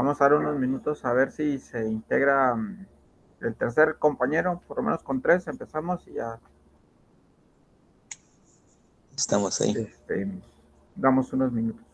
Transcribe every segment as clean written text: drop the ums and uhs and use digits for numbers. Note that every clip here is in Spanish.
Vamos a dar unos minutos a ver si se integra el tercer compañero, por lo menos con tres empezamos y ya Estamos ahí. damos unos minutos.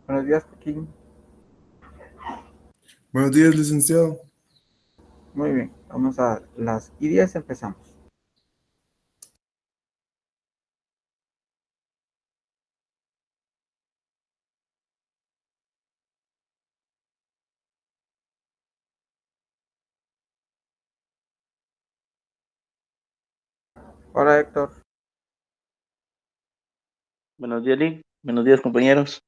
Buenos días, Joaquín. Buenos días, licenciado. Muy bien, vamos a las I10, empezamos. Hola, Héctor. Buenos días, Lee. Buenos días, compañeros.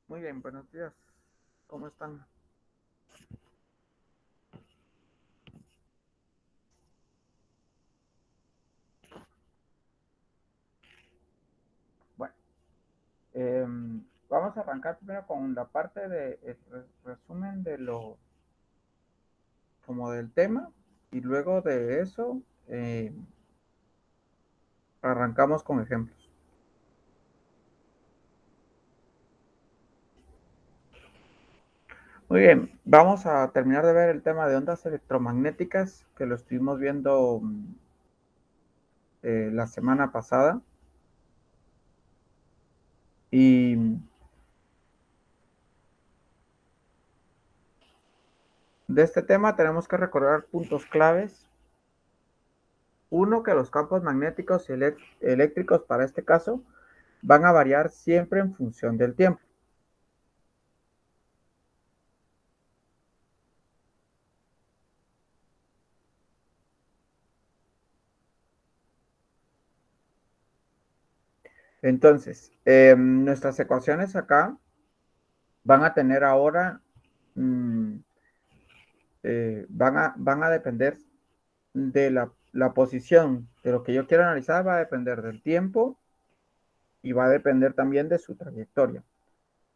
Muy bien, buenos días. ¿Cómo están? Bueno, vamos a arrancar primero con la parte de resumen de lo, como del tema, y luego de eso arrancamos con ejemplos. Muy bien, vamos a terminar de ver el tema de ondas electromagnéticas que lo estuvimos viendo la semana pasada. Y de este tema tenemos que recordar puntos claves. Uno, que los campos magnéticos y eléctricos para este caso van a variar siempre en función del tiempo. Entonces, nuestras ecuaciones acá van a tener ahora, mm, van a depender de la posición de lo que yo quiero analizar, va a depender del tiempo y va a depender también de su trayectoria.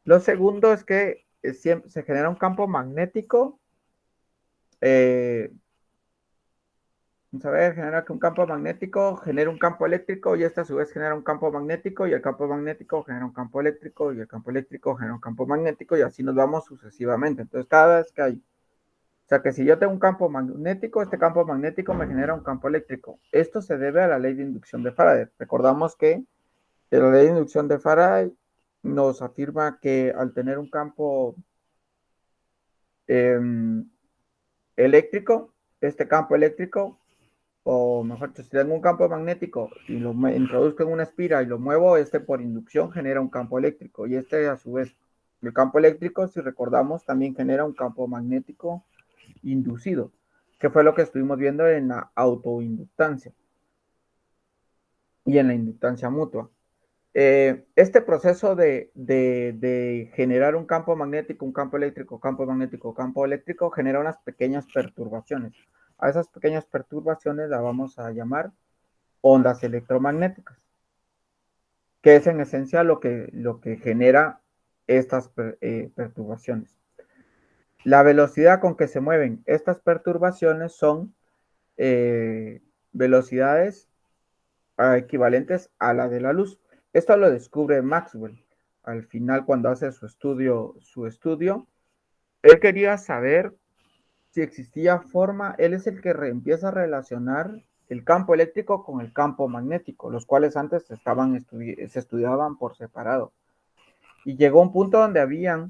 Lo segundo es que siempre se genera un campo magnético. Vamos a ver, genera que un campo magnético genera un campo eléctrico y este a su vez genera un campo magnético y el campo magnético genera un campo eléctrico y el campo eléctrico genera un campo magnético y así nos vamos sucesivamente. Entonces, cada vez que hay, o sea que si yo tengo un campo magnético, este campo magnético me genera un campo eléctrico. Esto se debe a la ley de inducción de Faraday. Recordamos que la ley de inducción de Faraday nos afirma que al tener un campo eh, eléctrico, este campo eléctrico, o mejor dicho, si tengo un campo magnético y lo introduzco en una espira y lo muevo, este por inducción genera un campo eléctrico y este a su vez, el campo eléctrico, si recordamos, también genera un campo magnético inducido, que fue lo que estuvimos viendo en la autoinductancia y en la inductancia mutua. Este proceso de generar un campo magnético, un campo eléctrico, campo eléctrico, genera unas pequeñas perturbaciones. A esas pequeñas perturbaciones las vamos a llamar ondas electromagnéticas, que es en esencia lo que genera estas perturbaciones. La velocidad con que se mueven estas perturbaciones son velocidades equivalentes a la de la luz. Esto lo descubre Maxwell. Al final, cuando hace su estudio, él quería saber si existía forma, él es el que empieza a relacionar el campo eléctrico con el campo magnético, los cuales antes se estudiaban por separado. Y llegó un punto donde había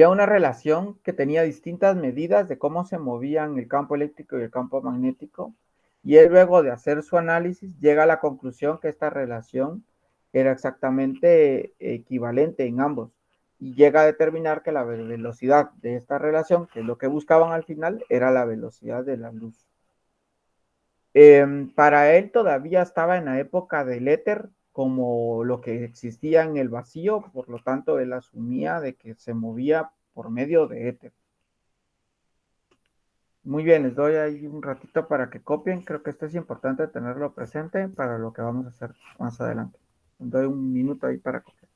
una relación que tenía distintas medidas de cómo se movían el campo eléctrico y el campo magnético, y él luego de hacer su análisis llega a la conclusión que esta relación era exactamente equivalente en ambos, y llega a determinar que la velocidad de esta relación, que es lo que buscaban al final, era la velocidad de la luz. Para él todavía estaba en la época del éter, como lo que existía en el vacío, por lo tanto él asumía de que se movía por medio de éter. Muy bien, les doy ahí un ratito para que copien, creo que esto es importante tenerlo presente para lo que vamos a hacer más adelante. Les doy un minuto ahí para copiar.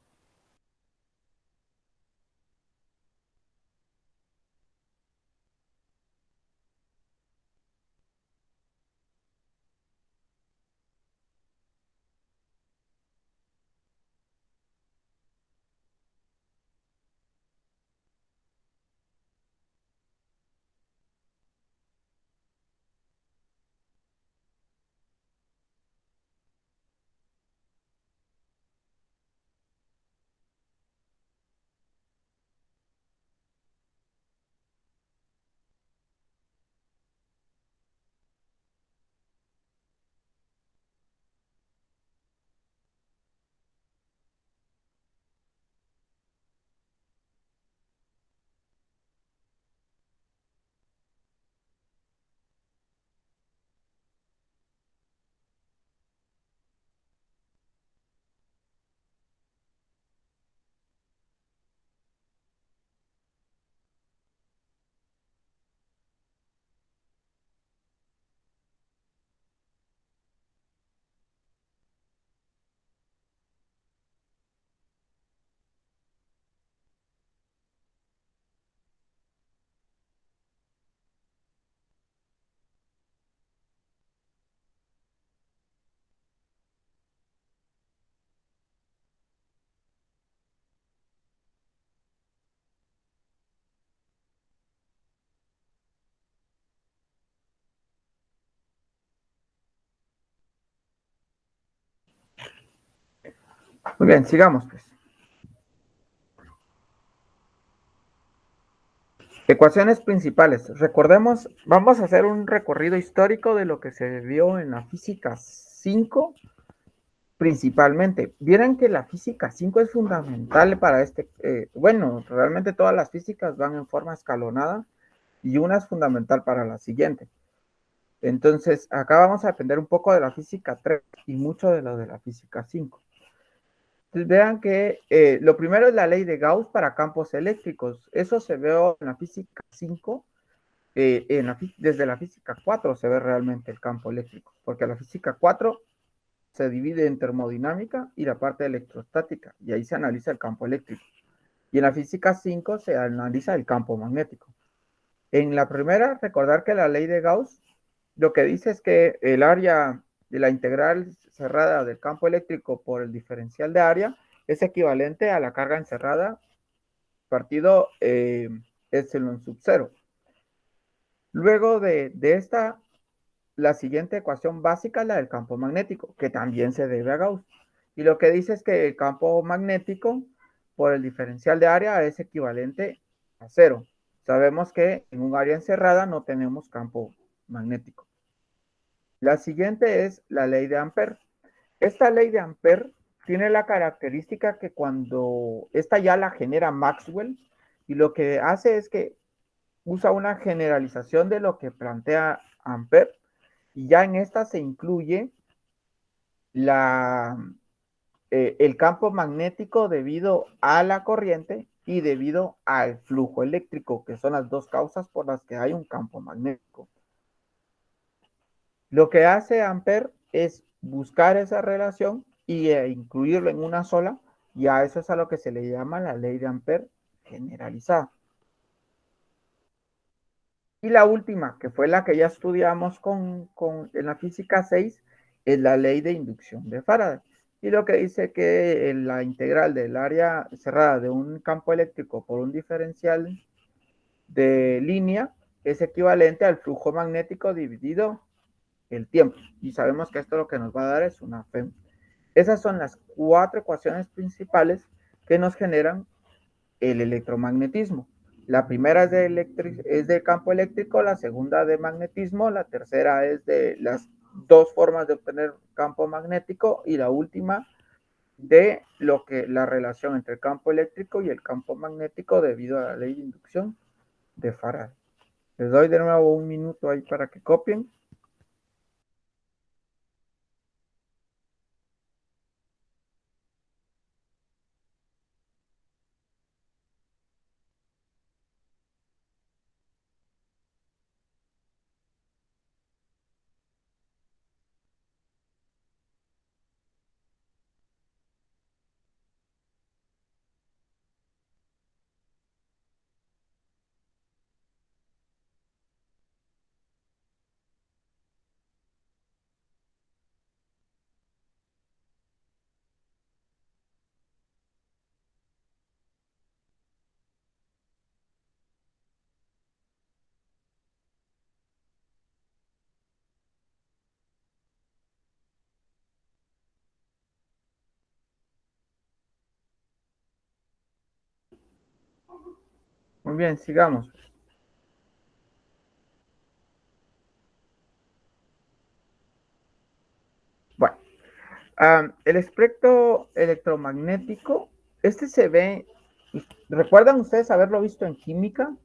Muy bien, sigamos pues. Ecuaciones principales. Recordemos, vamos a hacer un recorrido histórico de lo que se vio en la física 5 principalmente. Vieran que la física 5 es fundamental para bueno, realmente todas las físicas van en forma escalonada y una es fundamental para la siguiente. Entonces, acá vamos a aprender un poco de la física 3 y mucho de lo de la física 5. Entonces, vean que lo primero es la ley de Gauss para campos eléctricos. Eso se ve en la física 5, desde la física 4 se ve realmente el campo eléctrico, porque la física 4 se divide en termodinámica y la parte electrostática, y ahí se analiza el campo eléctrico. Y en la física 5 se analiza el campo magnético. En la primera, recordar que la ley de Gauss lo que dice es que el área de la integral cerrada del campo eléctrico por el diferencial de área es equivalente a la carga encerrada partido epsilon sub 0. Luego de esta, la siguiente ecuación básica es la del campo magnético, que también se debe a Gauss. Y lo que dice es que el campo magnético por el diferencial de área es equivalente a 0. Sabemos que en un área encerrada no tenemos campo magnético. La siguiente es la ley de Ampère. Esta ley de Ampère tiene la característica que cuando esta ya la genera Maxwell, y lo que hace es que usa una generalización de lo que plantea Ampère, y ya en esta se incluye el campo magnético debido a la corriente y debido al flujo eléctrico, que son las dos causas por las que hay un campo magnético. Lo que hace Ampère es buscar esa relación y incluirlo en una sola, y a eso es a lo que se le llama la ley de Ampère generalizada. Y la última, que fue la que ya estudiamos en la física 6, es la ley de inducción de Faraday. Y lo que dice que la integral del área cerrada de un campo eléctrico por un diferencial de línea es equivalente al flujo magnético dividido el tiempo. Y sabemos que esto lo que nos va a dar es una FEM. Esas son las 4 ecuaciones principales que nos generan el electromagnetismo. La primera es de campo eléctrico, la segunda de magnetismo, la tercera es de las dos formas de obtener campo magnético, y la última de la relación entre el campo eléctrico y el campo magnético debido a la ley de inducción de Faraday. Les doy de nuevo un minuto ahí para que copien. Muy bien, sigamos. Bueno, el espectro electromagnético, este se ve, ¿recuerdan ustedes haberlo visto en química?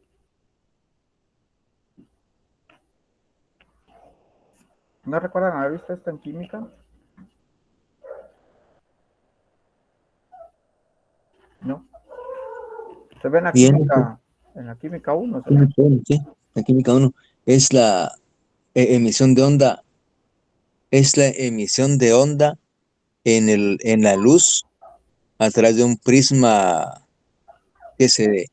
¿No recuerdan haber visto esto en química? No. Se ve Bien, en la química 1, se ve. química uno, sí, la química 1 es la emisión de onda, es la emisión de onda en la luz a través de un prisma que se,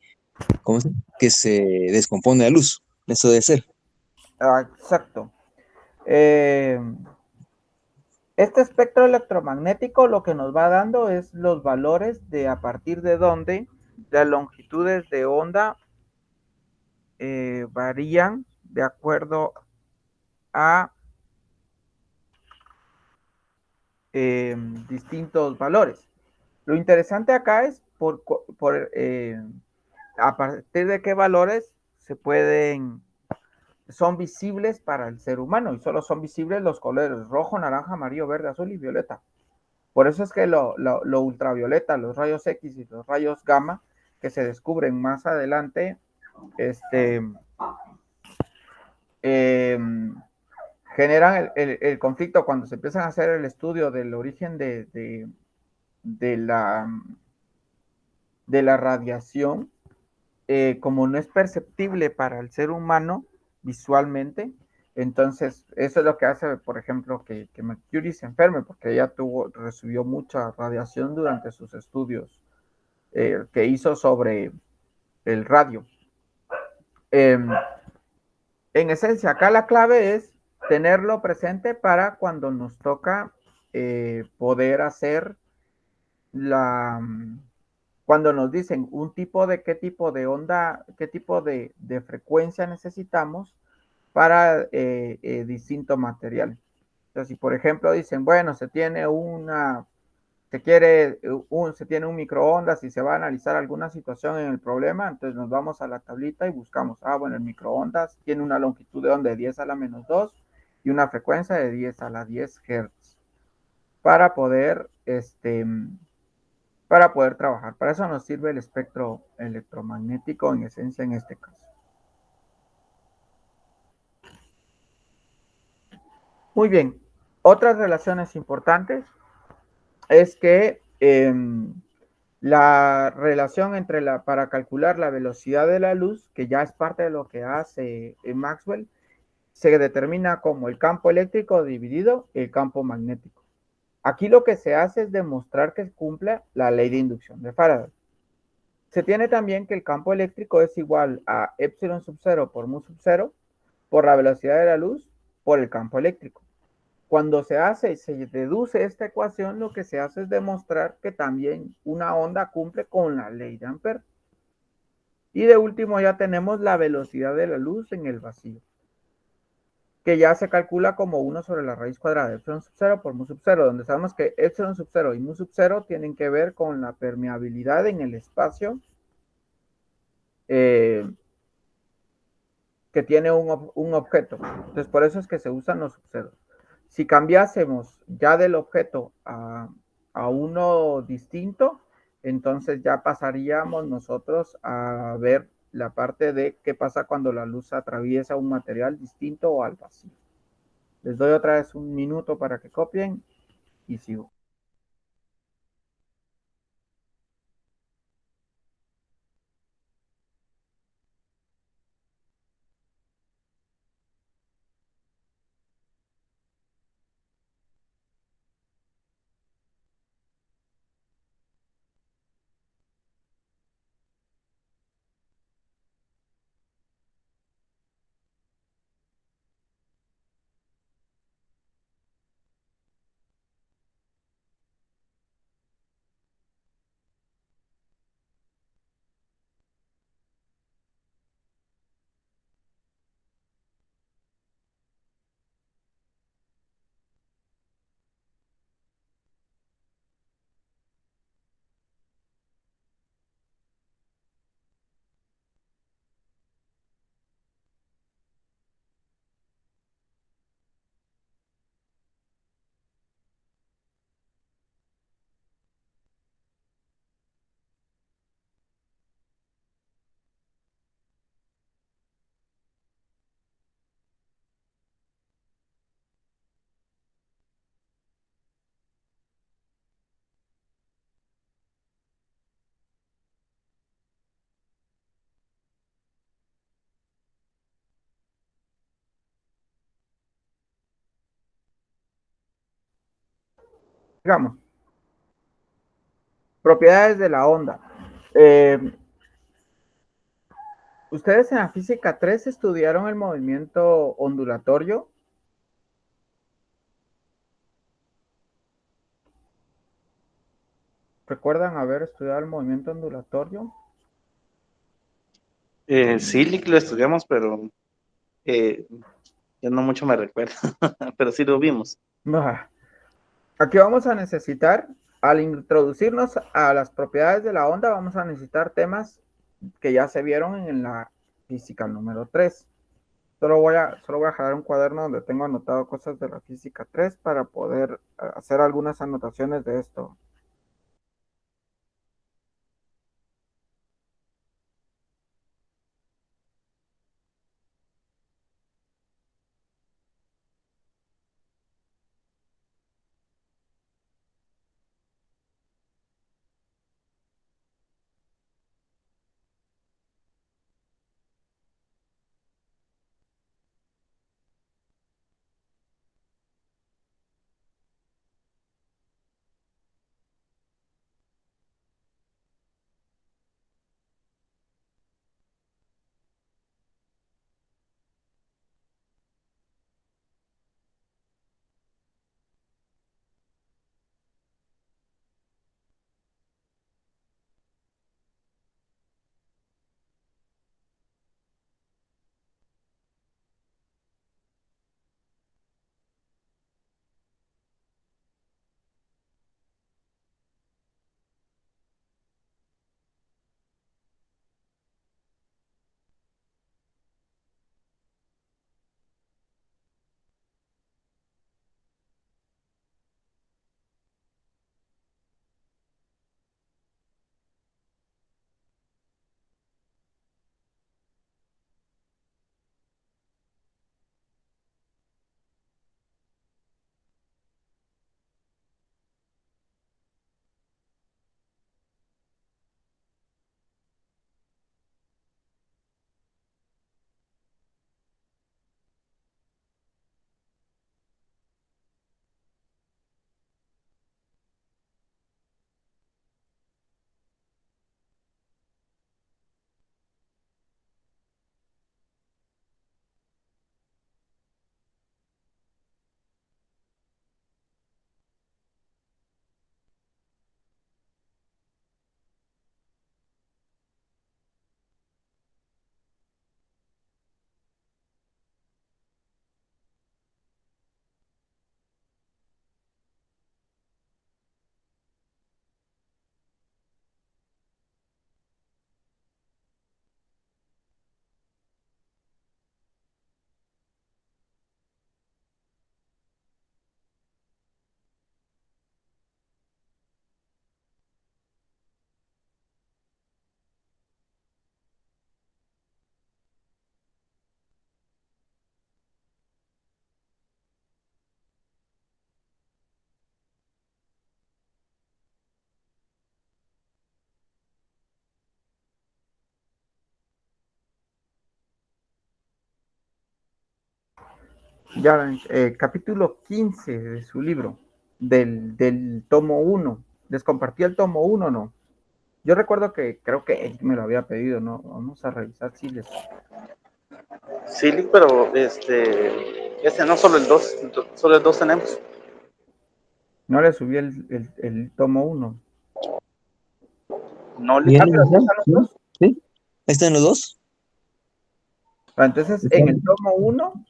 ¿cómo se? Que se descompone la luz. Eso debe ser. Exacto. Este espectro electromagnético lo que nos va dando es los valores de a partir de donde las longitudes de onda varían de acuerdo a distintos valores. Lo interesante acá es a partir de qué valores son visibles para el ser humano, y solo son visibles los colores rojo, naranja, amarillo, verde, azul y violeta. Por eso es que lo ultravioleta, los rayos X y los rayos gamma, que se descubren más adelante, generan el conflicto cuando se empiezan a hacer el estudio del origen de la radiación. Como no es perceptible para el ser humano visualmente, Entonces, eso es lo que hace, por ejemplo, que Mercury se enferme, porque ella recibió mucha radiación durante sus estudios que hizo sobre el radio. En esencia, acá la clave es tenerlo presente para cuando nos toca poder hacer cuando nos dicen un tipo de qué tipo de onda, qué tipo de frecuencia necesitamos para distinto material. Entonces, si por ejemplo dicen, bueno, se tiene un microondas y se va a analizar alguna situación en el problema, entonces nos vamos a la tablita y buscamos, bueno, el microondas tiene una longitud de onda de 10 a la menos 2 y una frecuencia de 10 a la 10 Hz para poder, para poder trabajar. Para eso nos sirve el espectro electromagnético en esencia en este caso. Muy bien. Otras relaciones importantes es que la relación para calcular la velocidad de la luz, que ya es parte de lo que hace Maxwell, se determina como el campo eléctrico dividido el campo magnético. Aquí lo que se hace es demostrar que cumple la ley de inducción de Faraday. Se tiene también que el campo eléctrico es igual a epsilon sub 0 por mu sub 0 por la velocidad de la luz por el campo eléctrico. Cuando se deduce esta ecuación, lo que se hace es demostrar que también una onda cumple con la ley de Ampère. Y de último ya tenemos la velocidad de la luz en el vacío, que ya se calcula como 1 sobre la raíz cuadrada de epsilon sub 0 por mu sub 0, donde sabemos que epsilon sub 0 y mu sub 0 tienen que ver con la permeabilidad en el espacio que tiene un objeto. Entonces, por eso es que se usan los subceros. Si cambiásemos ya del objeto a uno distinto, entonces ya pasaríamos nosotros a ver la parte de qué pasa cuando la luz atraviesa un material distinto o al vacío. Les doy otra vez un minuto para que copien y sigo. Digamos, propiedades de la onda. ¿Ustedes en la física 3 estudiaron el movimiento ondulatorio? ¿Recuerdan haber estudiado el movimiento ondulatorio? Sí, lo estudiamos, pero ya no mucho me recuerdo, pero sí lo vimos. Aquí vamos a necesitar, al introducirnos a las propiedades de la onda, vamos a necesitar temas que ya se vieron en la física número 3. Solo voy a jalar un cuaderno donde tengo anotado cosas de la física 3 para poder hacer algunas anotaciones de esto. Ya, capítulo 15 de su libro, del tomo 1. ¿Les compartí el tomo 1 no? Yo recuerdo que creo que él me lo había pedido, ¿no? Vamos a revisar si les... Sí, pero no solo el 2, solo el 2 tenemos. No le subí el tomo 1. No, ¿Y él Pero está? ¿sí están los ¿Sí? dos? ¿Sí? ¿Ahí están los dos? Entonces, en el tomo 1,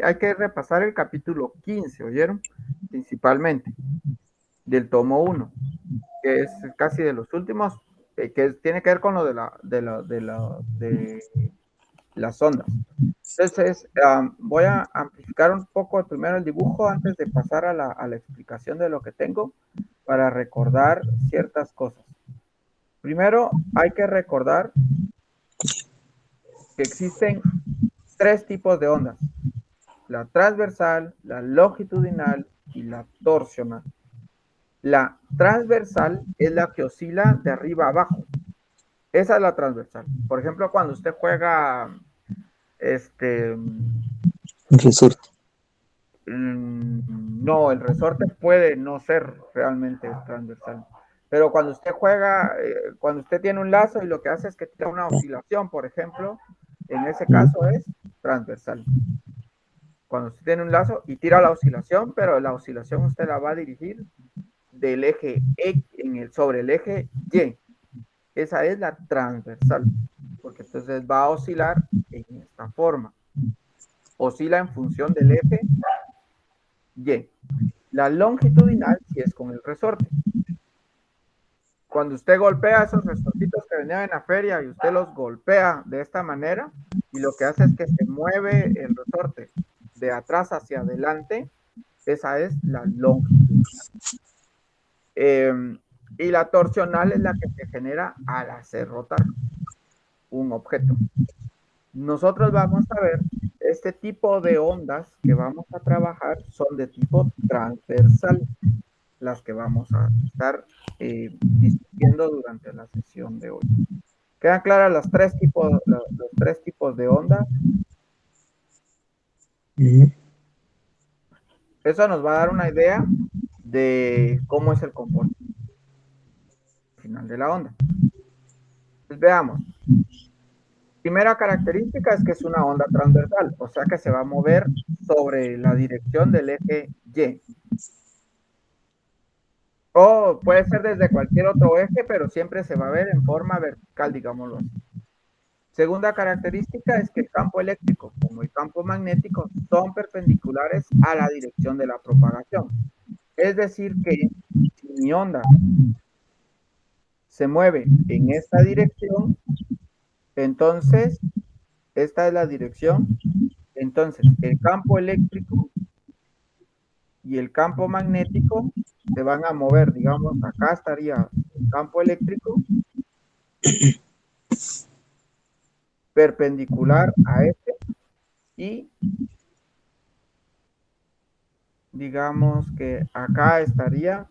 hay que repasar el capítulo 15, ¿oyeron? Principalmente, del tomo 1, que es casi de los últimos, que tiene que ver con lo de las ondas. Entonces, voy a amplificar un poco primero el dibujo antes de pasar a la explicación de lo que tengo para recordar ciertas cosas. Primero, hay que recordar que existen 3 tipos de ondas: la transversal, la longitudinal y la torsional. La transversal es la que oscila de arriba a abajo. Esa es la transversal. Por ejemplo, cuando usted juega Resorte. no, el resorte puede no ser realmente transversal. Pero cuando usted juega, cuando usted tiene un lazo y lo que hace es que tira una oscilación, por ejemplo, en ese caso es transversal. Cuando usted tiene un lazo y tira la oscilación, pero la oscilación usted la va a dirigir del eje X sobre el eje Y. Esa es la transversal, porque entonces va a oscilar en esta forma. Oscila en función del eje Y. La longitudinal si es con el resorte. Cuando usted golpea esos resortitos que venían en la feria y usted los golpea de esta manera, y lo que hace es que se mueve el resorte de atrás hacia adelante, esa es la longitudinal. Y la torsional es la que se genera al hacer rotar un objeto. Nosotros vamos a ver este tipo de ondas que vamos a trabajar son de tipo transversal, las que vamos a estar discutiendo durante la sesión de hoy. ¿Quedan claras los tres tipos de ondas? Eso nos va a dar una idea de cómo es el comportamiento final de la onda. Pues veamos. Primera característica es que es una onda transversal, o sea que se va a mover sobre la dirección del eje Y. O puede ser desde cualquier otro eje, pero siempre se va a ver en forma vertical, digámoslo así. Segunda característica es que el campo eléctrico como el campo magnético son perpendiculares a la dirección de la propagación. Es decir que si mi onda se mueve en esta dirección, entonces esta es la dirección. Entonces el campo eléctrico y el campo magnético se van a mover, digamos, acá estaría el campo eléctrico perpendicular a este y digamos que acá estaría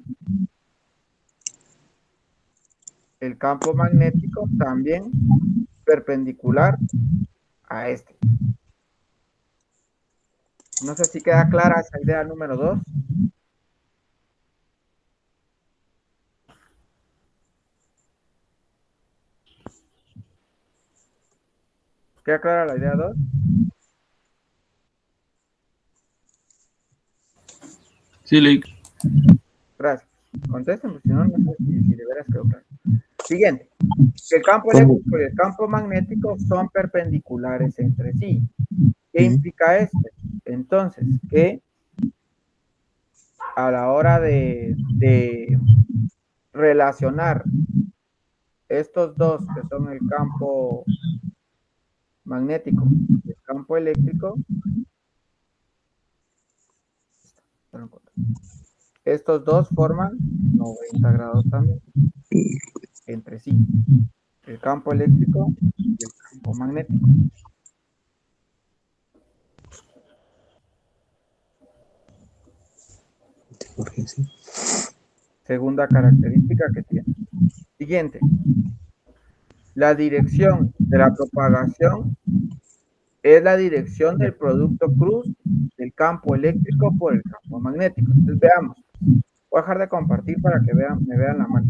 el campo magnético también perpendicular a este. No sé si queda clara esa idea número 2. ¿Queda clara la idea 2? Sí, Lick. Gracias. Contesten, porque si no, no sé si de veras quedó claro. Siguiente. El campo eléctrico y el campo magnético son perpendiculares entre sí. ¿Qué implica esto? Entonces, que a la hora de relacionar estos dos, que son el campo magnético y el campo eléctrico, estos dos forman 90 grados también entre sí, el campo eléctrico y el campo magnético. Segunda característica que tiene. Siguiente. La dirección de la propagación es la dirección del producto cruz del campo eléctrico por el campo magnético. Entonces veamos. Voy a dejar de compartir para que me vean la mano.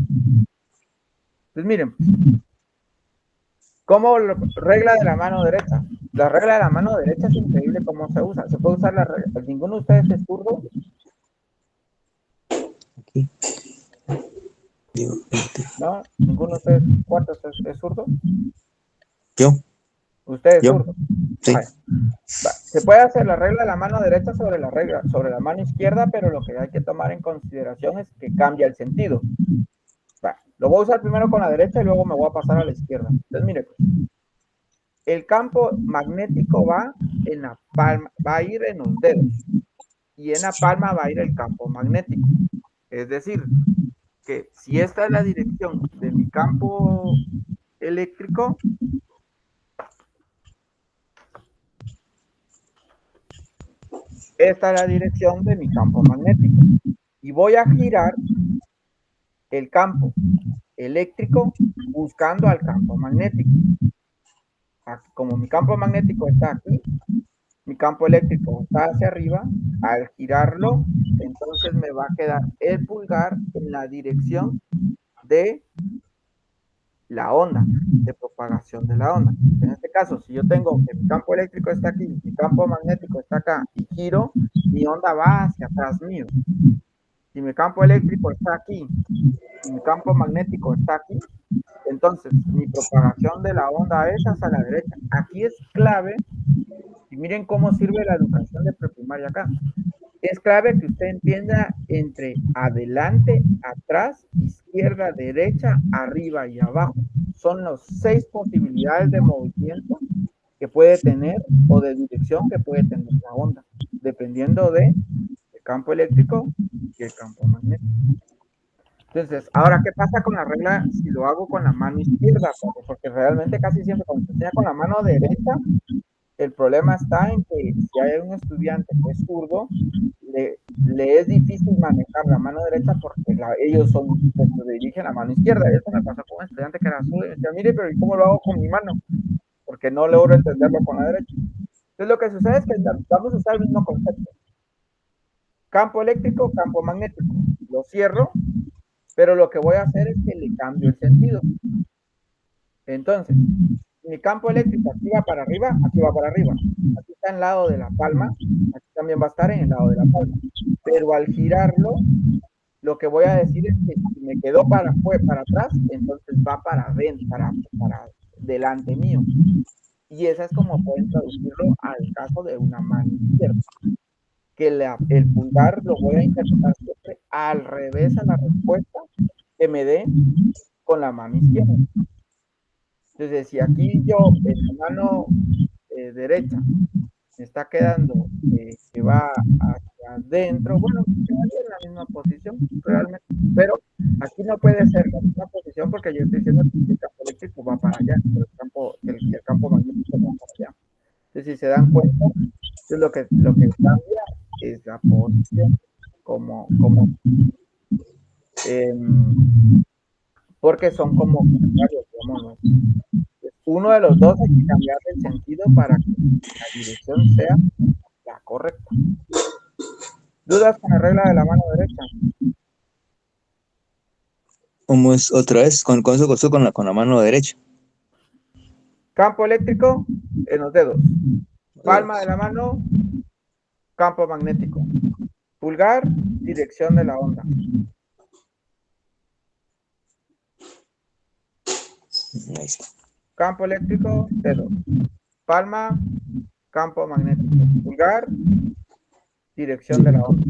Entonces miren, ¿cómo regla de la mano derecha? La regla de la mano derecha es increíble cómo se usa. Se puede usar la regla. ¿Ninguno de ustedes es zurdo? Aquí. Digo, ¿No? ¿Ninguno de ustedes cuartos es zurdo? Yo, ¿Usted es yo, zurdo? sí. Vale. Se puede hacer la regla de la mano derecha sobre la mano izquierda, pero lo que hay que tomar en consideración es que cambia el sentido. Vale. Lo voy a usar primero con la derecha y luego me voy a pasar a la izquierda. Entonces, mire, pues, el campo magnético va en la palma, va a ir en los dedos y en la palma va a ir el campo magnético. Es decir, que si esta es la dirección de mi campo eléctrico, esta es la dirección de mi campo magnético. Y voy a girar el campo eléctrico buscando al campo magnético. Aquí, como mi campo magnético está aquí, mi campo eléctrico está hacia arriba, al girarlo, entonces me va a quedar el pulgar en la dirección de la onda, de propagación de la onda. En este caso, si yo tengo que mi campo eléctrico está aquí, mi campo magnético está acá y giro, mi onda va hacia atrás mío. Si mi campo eléctrico está aquí y mi campo magnético está aquí, entonces mi propagación de la onda es hacia la derecha. Aquí es clave, y miren cómo sirve la educación de preprimaria acá. Es clave que usted entienda entre adelante, atrás, izquierda, derecha, arriba y abajo. Son las 6 posibilidades de movimiento que puede tener o de dirección que puede tener la onda, dependiendo de el campo eléctrico y el campo magnético. Entonces, ahora, ¿qué pasa con la regla si lo hago con la mano izquierda? Porque realmente casi siempre cuando se enseña con la mano derecha, el problema está en que si hay un estudiante que es zurdo, le es difícil manejar la mano derecha porque ellos son los que se dirigen a la mano izquierda. Eso me pasó con un estudiante que era zurdo y me decía, mire, pero ¿y cómo lo hago con mi mano? Porque no logro entenderlo con la derecha. Entonces, lo que sucede es que vamos a usar el mismo concepto. Campo eléctrico, campo magnético. Lo cierro, pero lo que voy a hacer es que le cambio el sentido. Entonces, mi campo eléctrico aquí va para arriba, aquí va para arriba. Aquí está en el lado de la palma, aquí también va a estar en el lado de la palma. Pero al girarlo, lo que voy a decir es que si me quedó para atrás, entonces va para adentro, para delante mío. Y esa es como pueden traducirlo al caso de una mano izquierda. Que el pulgar lo voy a interpretar siempre al revés a la respuesta que me dé con la mano izquierda. Entonces, si aquí yo en la mano derecha me está quedando que va hacia adentro, bueno, quedaría en la misma posición realmente, pero aquí no puede ser la misma posición porque yo estoy diciendo que el campo eléctrico va para allá, pero el campo magnético va para allá. Entonces, si se dan cuenta, entonces lo que cambia es la posición, porque son como contrarios, digamos, uno de los dos hay que cambiar el sentido para que la dirección sea la correcta. ¿Dudas con la regla de la mano derecha? ¿Cómo es otra vez? Con eso costó con la mano derecha. Campo eléctrico en los dedos. Palma de la mano, campo magnético. Pulgar, dirección de la onda. Ahí está. Campo eléctrico, dedo. Palma, campo magnético. Pulgar, dirección de la onda.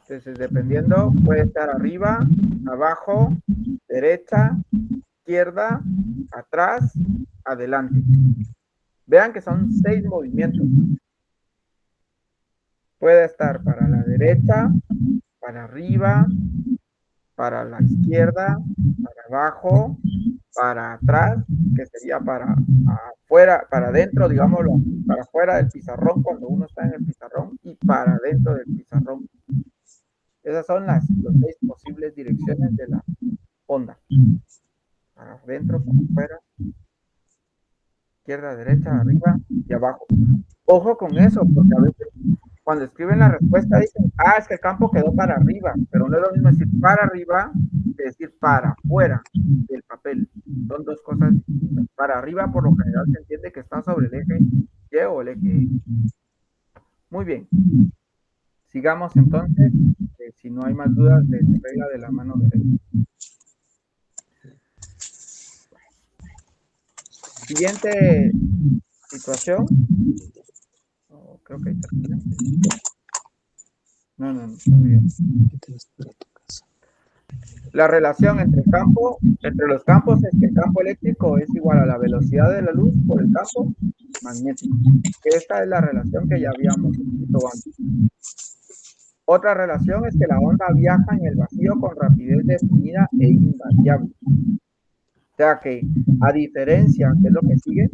Entonces, dependiendo, puede estar arriba, abajo, derecha, izquierda, atrás, adelante. Vean que son 6 movimientos. Puede estar para la derecha, para arriba, para la izquierda, para abajo, para atrás, que sería para afuera, para adentro, digámoslo, para afuera del pizarrón cuando uno está en el pizarrón y para adentro del pizarrón. Esas son las 6 posibles direcciones de la onda. Para adentro, para afuera. izquierda, derecha, arriba y abajo. Ojo con eso, porque a veces cuando escriben la respuesta dicen, es que el campo quedó para arriba, pero no es lo mismo decir para arriba que decir para afuera del papel. Son dos cosas distintas. Para arriba, por lo general, se entiende que está sobre el eje Y o el eje X. Muy bien. Sigamos entonces, si no hay más dudas de la regla de la mano derecha. Siguiente situación. Oh, creo que ahí termina. No, todavía. La relación entre los campos es que el campo eléctrico es igual a la velocidad de la luz por el campo magnético. Esta es la relación que ya habíamos visto antes. Otra relación es que la onda viaja en el vacío con rapidez definida e invariable. O sea que, a diferencia, ¿qué es lo que sigue?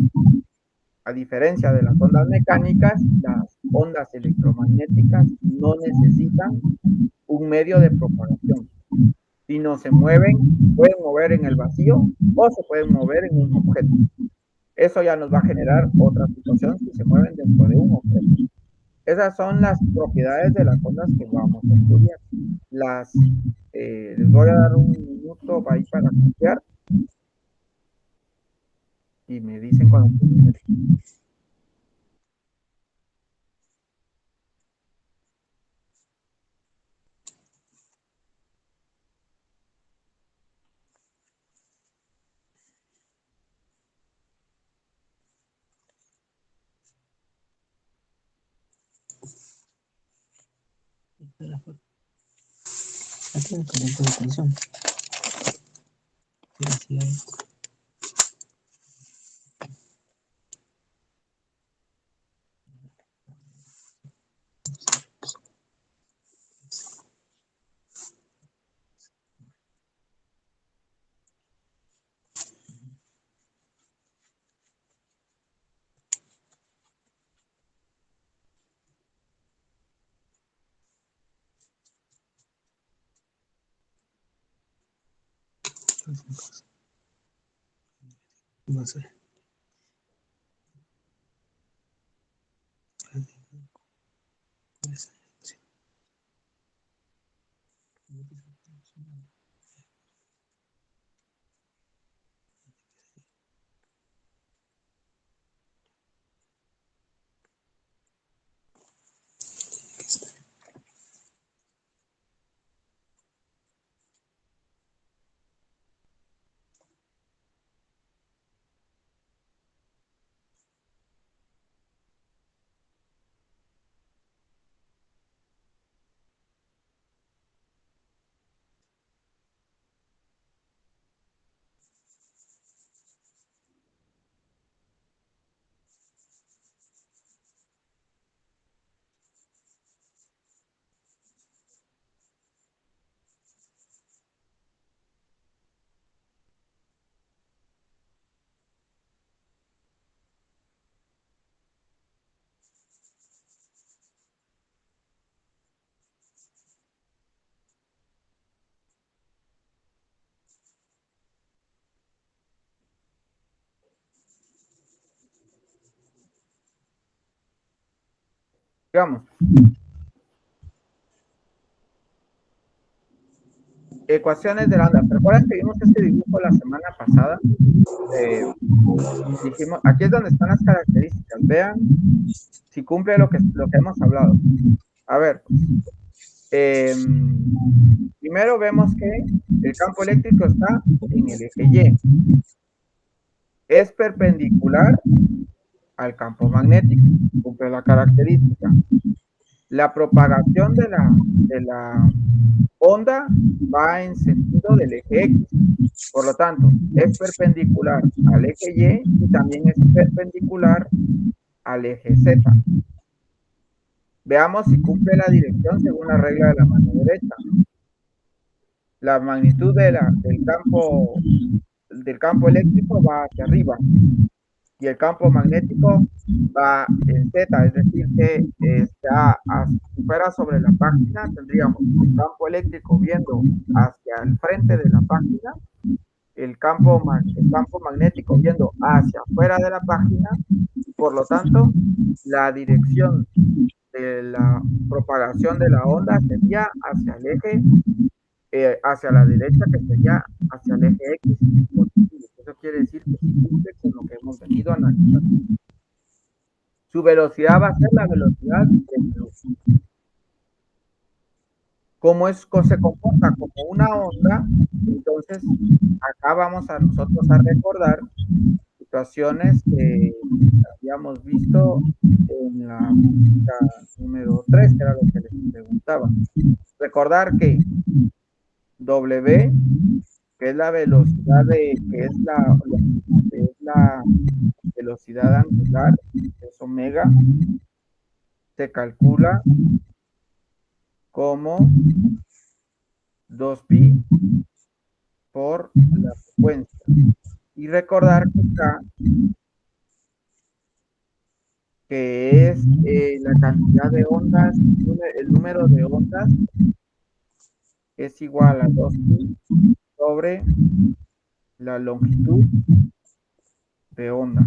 A diferencia de las ondas mecánicas, las ondas electromagnéticas no necesitan un medio de propagación. Si no se mueven, pueden mover en el vacío o se pueden mover en un objeto. Eso ya nos va a generar otra situación si se mueven dentro de un objeto. Esas son las propiedades de las ondas que vamos a estudiar. Les voy a dar un minuto ahí para copiar y me dicen cuando termine. Digamos. Ecuaciones de la onda. ¿Recuerdan que vimos este dibujo la semana pasada? Dijimos, aquí es donde están las características. Vean si cumple lo que hemos hablado. A ver, primero vemos que el campo eléctrico está en el eje Y. Es perpendicular al campo magnético. Cumple la característica. La propagación de la onda va en sentido del eje X. Por lo tanto, es perpendicular al eje Y y también es perpendicular al eje Z. Veamos si cumple la dirección según la regla de la mano derecha. La magnitud del campo eléctrico va hacia arriba y el campo magnético va en Z, es decir, que si fuera sobre la página, tendríamos el campo eléctrico viendo hacia el frente de la página el campo magnético yendo hacia afuera de la página, y por lo tanto, la dirección de la propagación de la onda sería hacia el eje, hacia la derecha, que sería hacia el eje X positivo. Eso quiere decir que sí cumple con lo que hemos venido a analizar. Su velocidad va a ser la velocidad de la luz. Como se comporta como una onda, entonces acá vamos a nosotros a recordar situaciones que habíamos visto en la física número 3, que era lo que les preguntaba. Recordar que W, que es la velocidad que es la velocidad angular, que es omega, se calcula como 2pi por la frecuencia. Y recordar que acá, que es la cantidad de ondas, el número de ondas es igual a 2pi sobre la longitud de onda.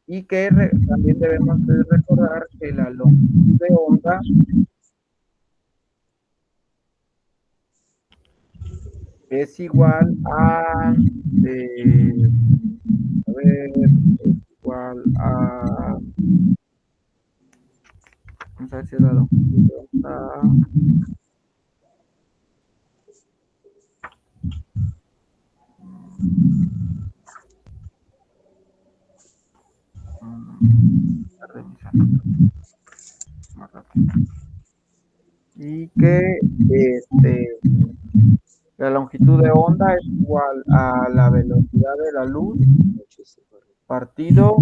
Y que también debemos de recordar que la longitud de onda es igual a, es igual a, vamos a ver si es la longitud de onda, más rápido. Y que la longitud de onda es igual a la velocidad de la luz partido.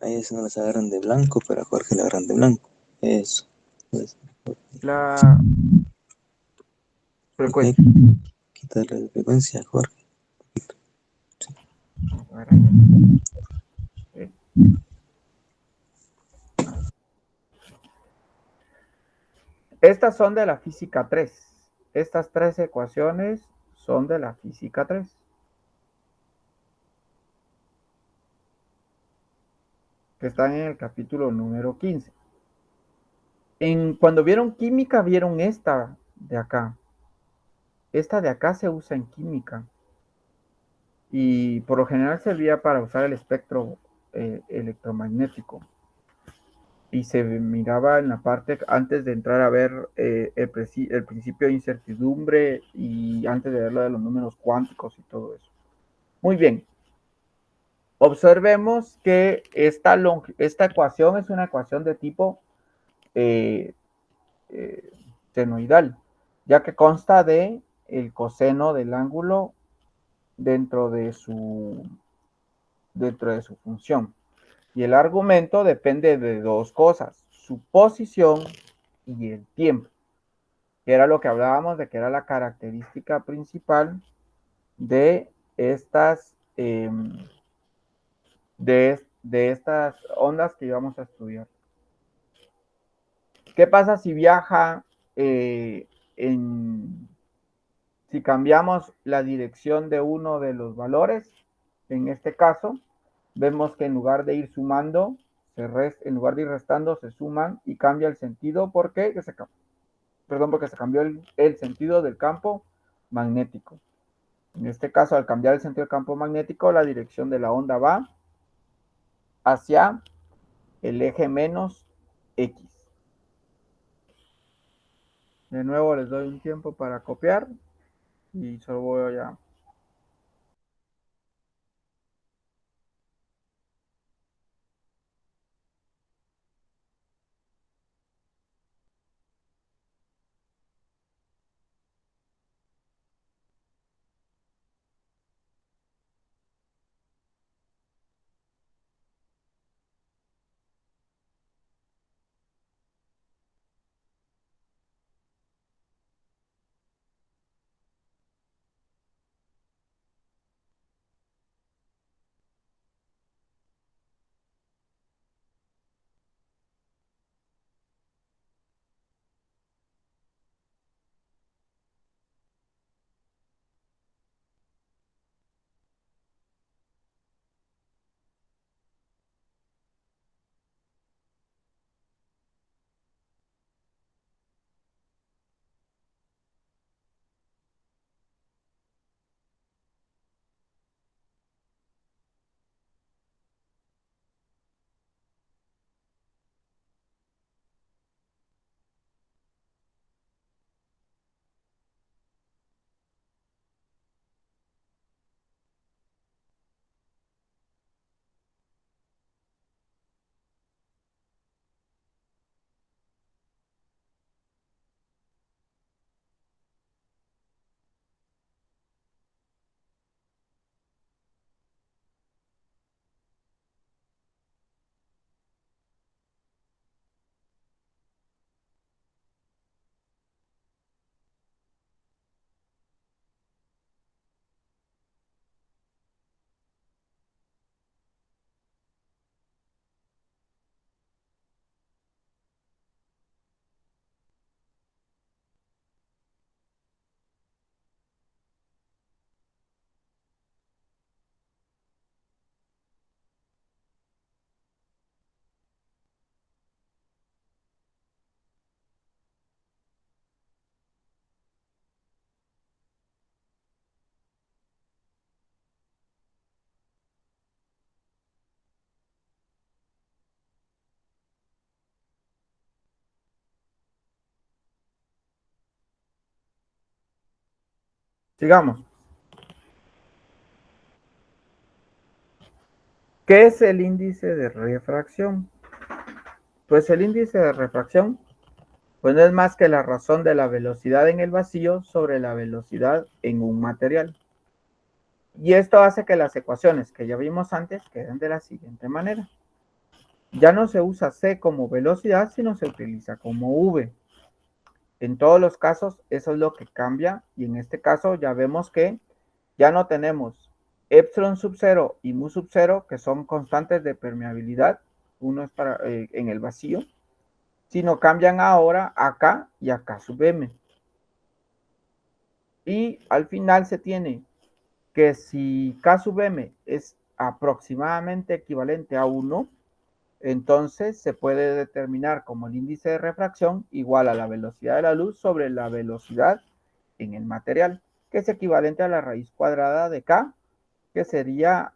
A ellos no las agarran de blanco, pero a Jorge le agarran de blanco. Eso. La frecuencia. Quitarle la frecuencia a Jorge. Estas son de la física 3. Estas 3 ecuaciones son de la física 3. Que están en el capítulo número 15. Cuando vieron química, vieron esta de acá. Esta de acá se usa en química. Y por lo general servía para usar el espectro electromagnético. Y se miraba en la parte antes de entrar a ver el principio de incertidumbre y antes de ver lo de los números cuánticos y todo eso. Muy bien. Observemos que esta ecuación es una ecuación de tipo senoidal, ya que consta de el coseno del ángulo dentro de su función. Y el argumento depende de dos cosas, su posición y el tiempo, que era lo que hablábamos de que era la característica principal de estas de estas ondas que íbamos a estudiar. ¿Qué pasa si viaja si cambiamos la dirección de uno de los valores? En este caso, vemos que en lugar de ir sumando, en lugar de ir restando, se suman y cambia el sentido. ¿Por qué? Porque se cambió el sentido del campo magnético. En este caso, al cambiar el sentido del campo magnético, la dirección de la onda va hacia el eje menos X. De nuevo les doy un tiempo para copiar y solo voy a Sigamos. ¿Qué es el índice de refracción? Pues el índice de refracción pues no es más que la razón de la velocidad en el vacío sobre la velocidad en un material. Y esto hace que las ecuaciones que ya vimos antes queden de la siguiente manera. Ya no se usa c como velocidad, sino se utiliza como v. En todos los casos, eso es lo que cambia. Y en este caso ya vemos que ya no tenemos epsilon sub 0 y mu sub 0, que son constantes de permeabilidad. Uno es para, en el vacío, sino cambian ahora a K y a K sub M. Y al final se tiene que si K sub M es aproximadamente equivalente a 1, entonces se puede determinar como el índice de refracción igual a la velocidad de la luz sobre la velocidad en el material, que es equivalente a la raíz cuadrada de K, que sería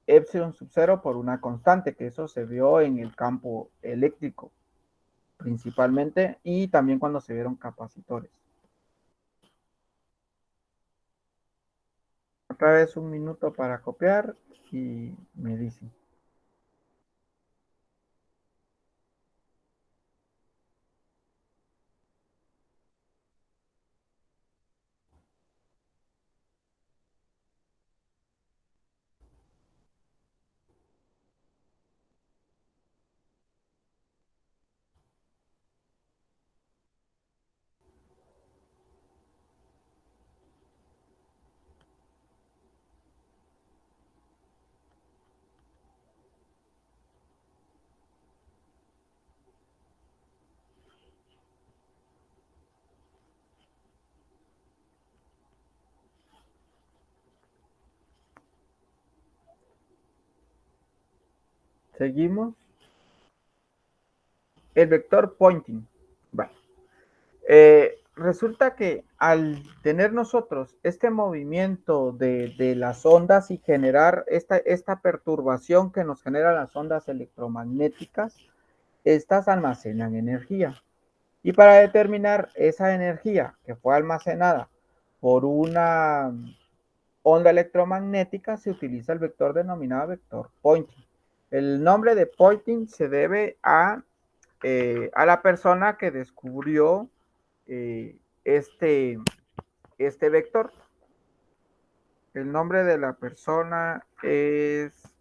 epsilon sub 0 por una constante, que eso se vio en el campo eléctrico principalmente y también cuando se vieron capacitores. Otra vez un minuto para copiar y me dicen. Seguimos. El vector pointing. Bueno, resulta que al tener nosotros este movimiento de las ondas y generar esta perturbación que nos generan las ondas electromagnéticas, estas almacenan energía. Y para determinar esa energía que fue almacenada por una onda electromagnética, se utiliza el vector denominado vector Poynting. El nombre de Poynting se debe a la persona que descubrió este, este vector. El nombre de la persona es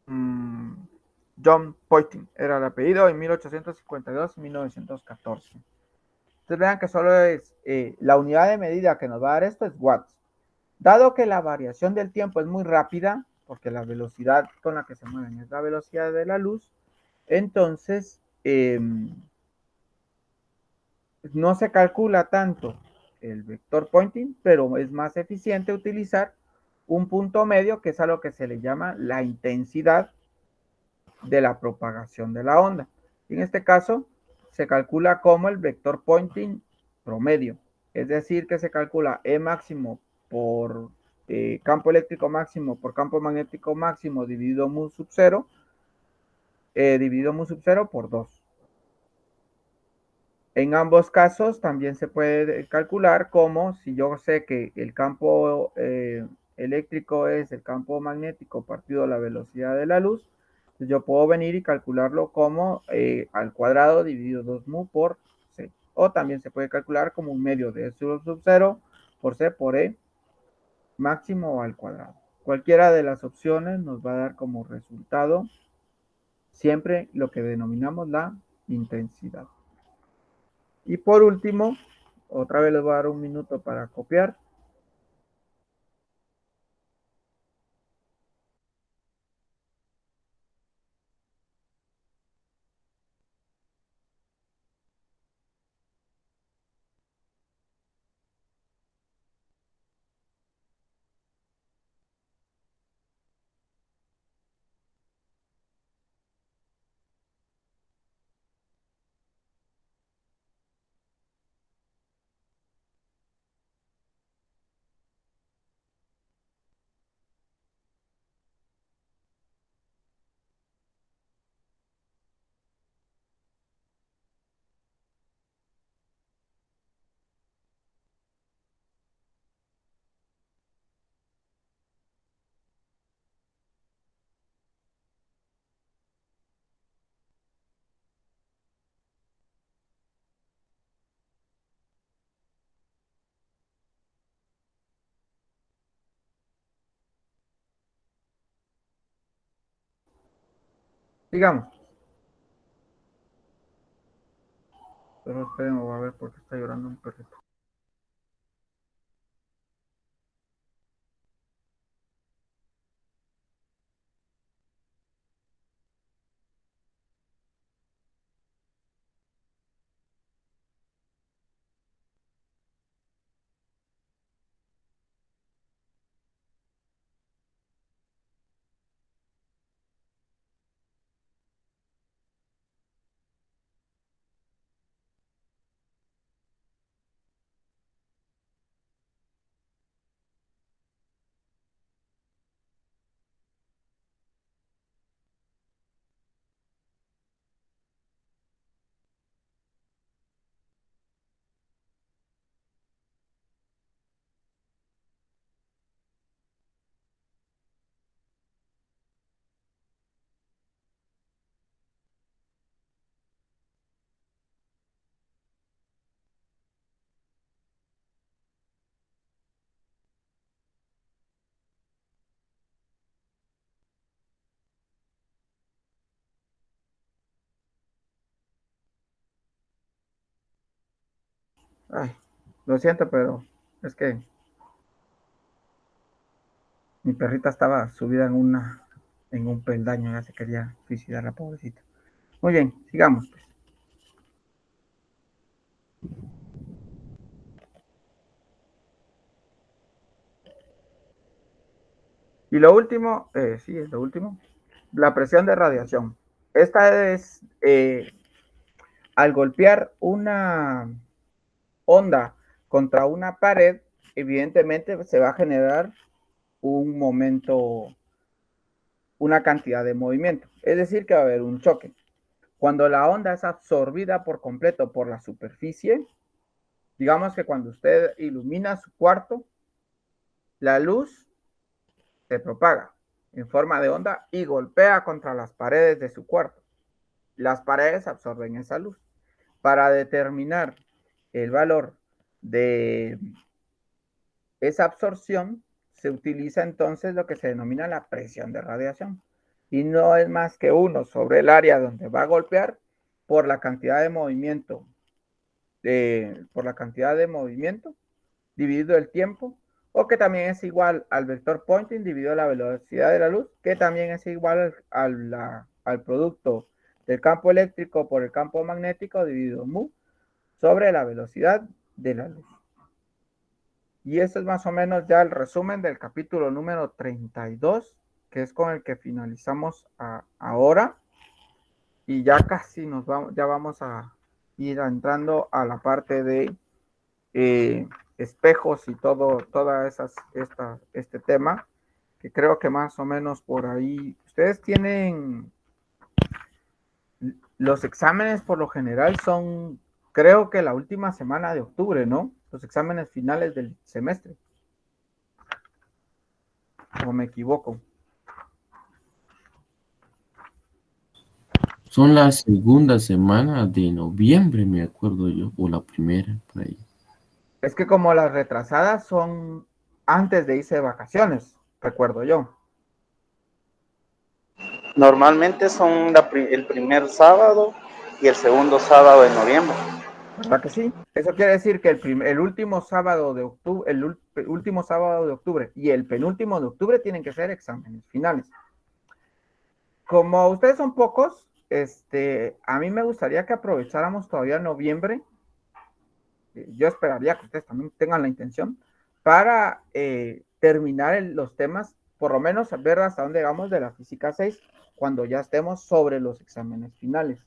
John Poynting, era el apellido, en 1852 y 1914. Entonces vean que solo es la unidad de medida que nos va a dar esto es watts. Dado que la variación del tiempo es muy rápida, porque la velocidad con la que se mueven es la velocidad de la luz, entonces no se calcula tanto el vector pointing, pero es más eficiente utilizar un punto medio, que es a lo que se le llama la intensidad de la propagación de la onda. En este caso, se calcula como el vector pointing promedio, es decir, que se calcula E máximo por campo eléctrico máximo por campo magnético máximo dividido mu sub 0, dividido mu sub 0 por 2. En ambos casos también se puede calcular como si yo sé que el campo eléctrico es el campo magnético partido la velocidad de la luz, pues yo puedo venir y calcularlo como al cuadrado dividido 2 mu por c. O también se puede calcular como un medio de S sub 0 por c por e máximo al cuadrado. Cualquiera de las opciones nos va a dar como resultado siempre lo que denominamos la intensidad. Y por último, otra vez les voy a dar un minuto para copiar. Sigamos. Pero esperen, voy a ver por qué está llorando un perrito. Ay, lo siento, pero es que mi perrita estaba subida en un peldaño, ya se quería suicidar la pobrecita. Muy bien, sigamos pues. Y lo último, sí, es lo último, la presión de radiación. Esta es al golpear una onda contra una pared, evidentemente se va a generar un momento, una cantidad de movimiento. Es decir, que va a haber un choque. Cuando la onda es absorbida por completo por la superficie, digamos que cuando usted ilumina su cuarto, la luz se propaga en forma de onda y golpea contra las paredes de su cuarto. Las paredes absorben esa luz. Para determinar el valor de esa absorción, se utiliza entonces lo que se denomina la presión de radiación. Y no es más que 1 sobre el área donde va a golpear por la cantidad de movimiento, dividido el tiempo, o que también es igual al vector Poynting dividido la velocidad de la luz, que también es igual al producto del campo eléctrico por el campo magnético dividido mu sobre la velocidad de la luz. Y este es más o menos ya el resumen del capítulo número 32, que es con el que finalizamos ahora. Y ya casi ya vamos a ir entrando a la parte de espejos y toda este tema, que creo que más o menos por ahí. Ustedes tienen los exámenes, por lo general son, creo que la última semana de octubre, ¿no? Los exámenes finales del semestre. ¿O me equivoco? Son la segunda semana de noviembre, me acuerdo yo, o la primera, por ahí. Es que como las retrasadas son antes de irse de vacaciones, recuerdo yo. Normalmente son el primer sábado y el segundo sábado de noviembre. ¿Verdad que sí? Eso quiere decir que el último sábado de octubre, último sábado de octubre y el penúltimo de octubre tienen que ser exámenes finales. Como ustedes son pocos, a mí me gustaría que aprovecháramos todavía noviembre. Yo esperaría que ustedes también tengan la intención para terminar los temas, por lo menos ver hasta dónde vamos de la física 6 cuando ya estemos sobre los exámenes finales.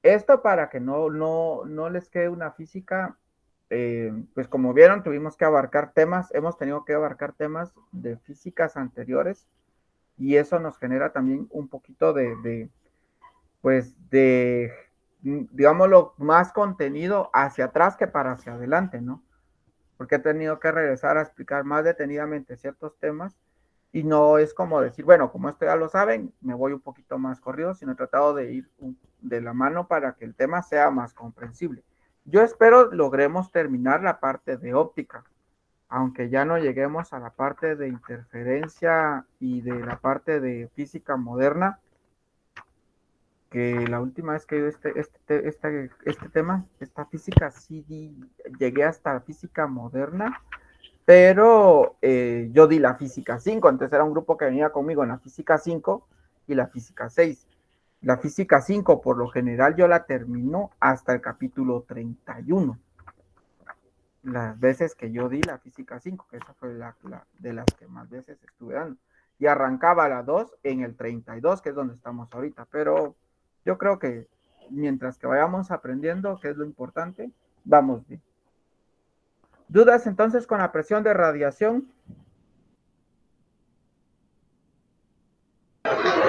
Esto para que no les quede una física, pues como vieron, tuvimos que abarcar temas, hemos tenido que abarcar temas de físicas anteriores y eso nos genera también un poquito pues digámoslo, más contenido hacia atrás que para hacia adelante, ¿no? Porque he tenido que regresar a explicar más detenidamente ciertos temas y no es como decir, bueno, como esto ya lo saben, me voy un poquito más corrido, sino he tratado de ir de la mano para que el tema sea más comprensible. Yo espero logremos terminar la parte de óptica, aunque ya no lleguemos a la parte de interferencia y de la parte de física moderna, que la última vez que yo este tema, esta física, llegué hasta la física moderna, pero yo di la física 5, entonces era un grupo que venía conmigo en la física 5 y la física 6. La física 5, por lo general, yo la termino hasta el capítulo 31. Las veces que yo di la física 5, que esa fue la de las que más veces estuve dando. Y arrancaba la 2 en el 32, que es donde estamos ahorita. Pero yo creo que mientras que vayamos aprendiendo, que es lo importante, vamos bien. ¿Dudas entonces con la presión de radiación?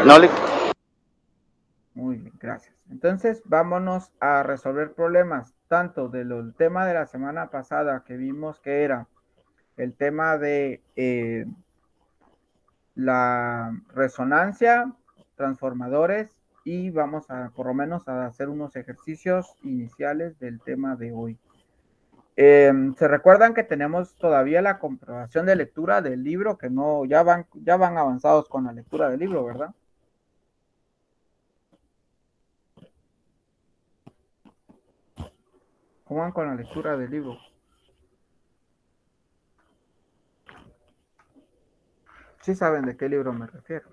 No, Muy bien, gracias. Entonces, vámonos a resolver problemas, tanto del tema de la semana pasada que vimos que era el tema de la resonancia, transformadores, y vamos a por lo menos a hacer unos ejercicios iniciales del tema de hoy. Se recuerdan que tenemos todavía la comprobación de lectura del libro, que no, ya van avanzados con la lectura del libro, ¿verdad? ¿Cómo van con la lectura del libro? Sí saben de qué libro me refiero.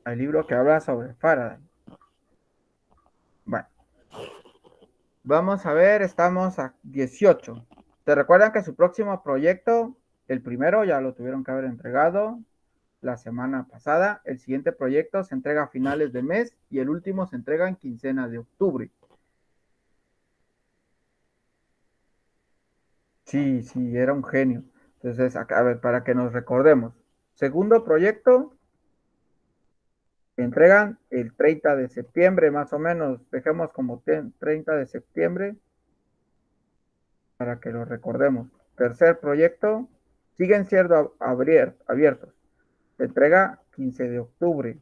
Al libro que habla sobre Faraday. Bueno, vamos a ver, estamos a 18. ¿Te recuerdan que su próximo proyecto, el primero ya lo tuvieron que haber entregado la semana pasada? El siguiente proyecto se entrega a finales de mes y el último se entrega en quincena de octubre. Sí, sí, era un genio. Entonces, a ver, para que nos recordemos. Segundo proyecto, entregan el 30 de septiembre, más o menos. Dejemos como 30 de septiembre para que lo recordemos. Tercer proyecto, siguen siendo abiertos. Se entrega 15 de octubre.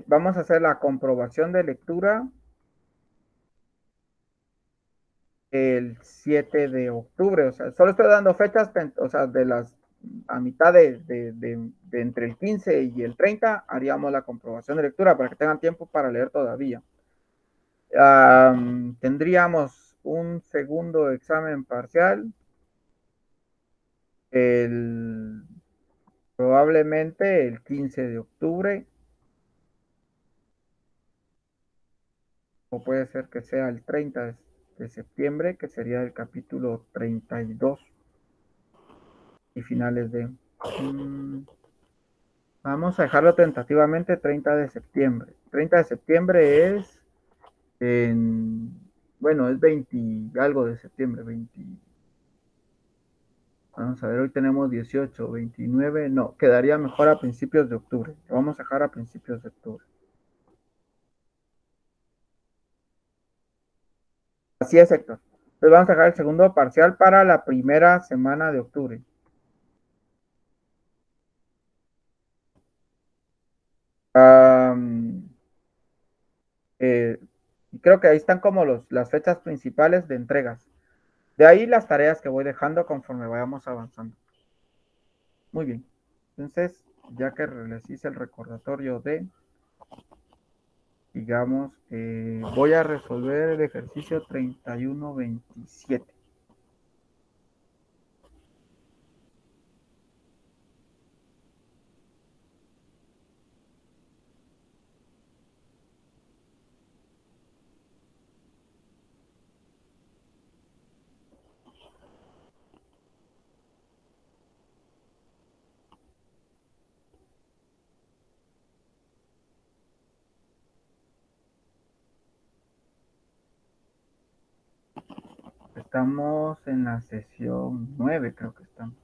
Vamos a hacer la comprobación de lectura el 7 de octubre. O sea, solo estoy dando fechas, o sea, a mitad de entre el 15 y el 30 haríamos la comprobación de lectura para que tengan tiempo para leer todavía. Tendríamos un segundo examen parcial probablemente el 15 de octubre, o puede ser que sea el 30 de septiembre, que sería el capítulo 32 y finales de... Vamos a dejarlo tentativamente 30 de septiembre. 30 de septiembre es bueno, es 20 algo de septiembre, 20. Vamos a ver, hoy tenemos 18, 29, no, quedaría mejor a principios de octubre. Lo vamos a dejar a principios de octubre. Así es, Héctor. Entonces vamos a dejar el segundo parcial para la primera semana de octubre. Eh, creo que ahí están como las fechas principales de entregas. De ahí las tareas que voy dejando conforme vayamos avanzando. Muy bien. Entonces, ya que les hice el recordatorio digamos, voy a resolver el ejercicio 31-27. Estamos en la sesión 9, creo que estamos.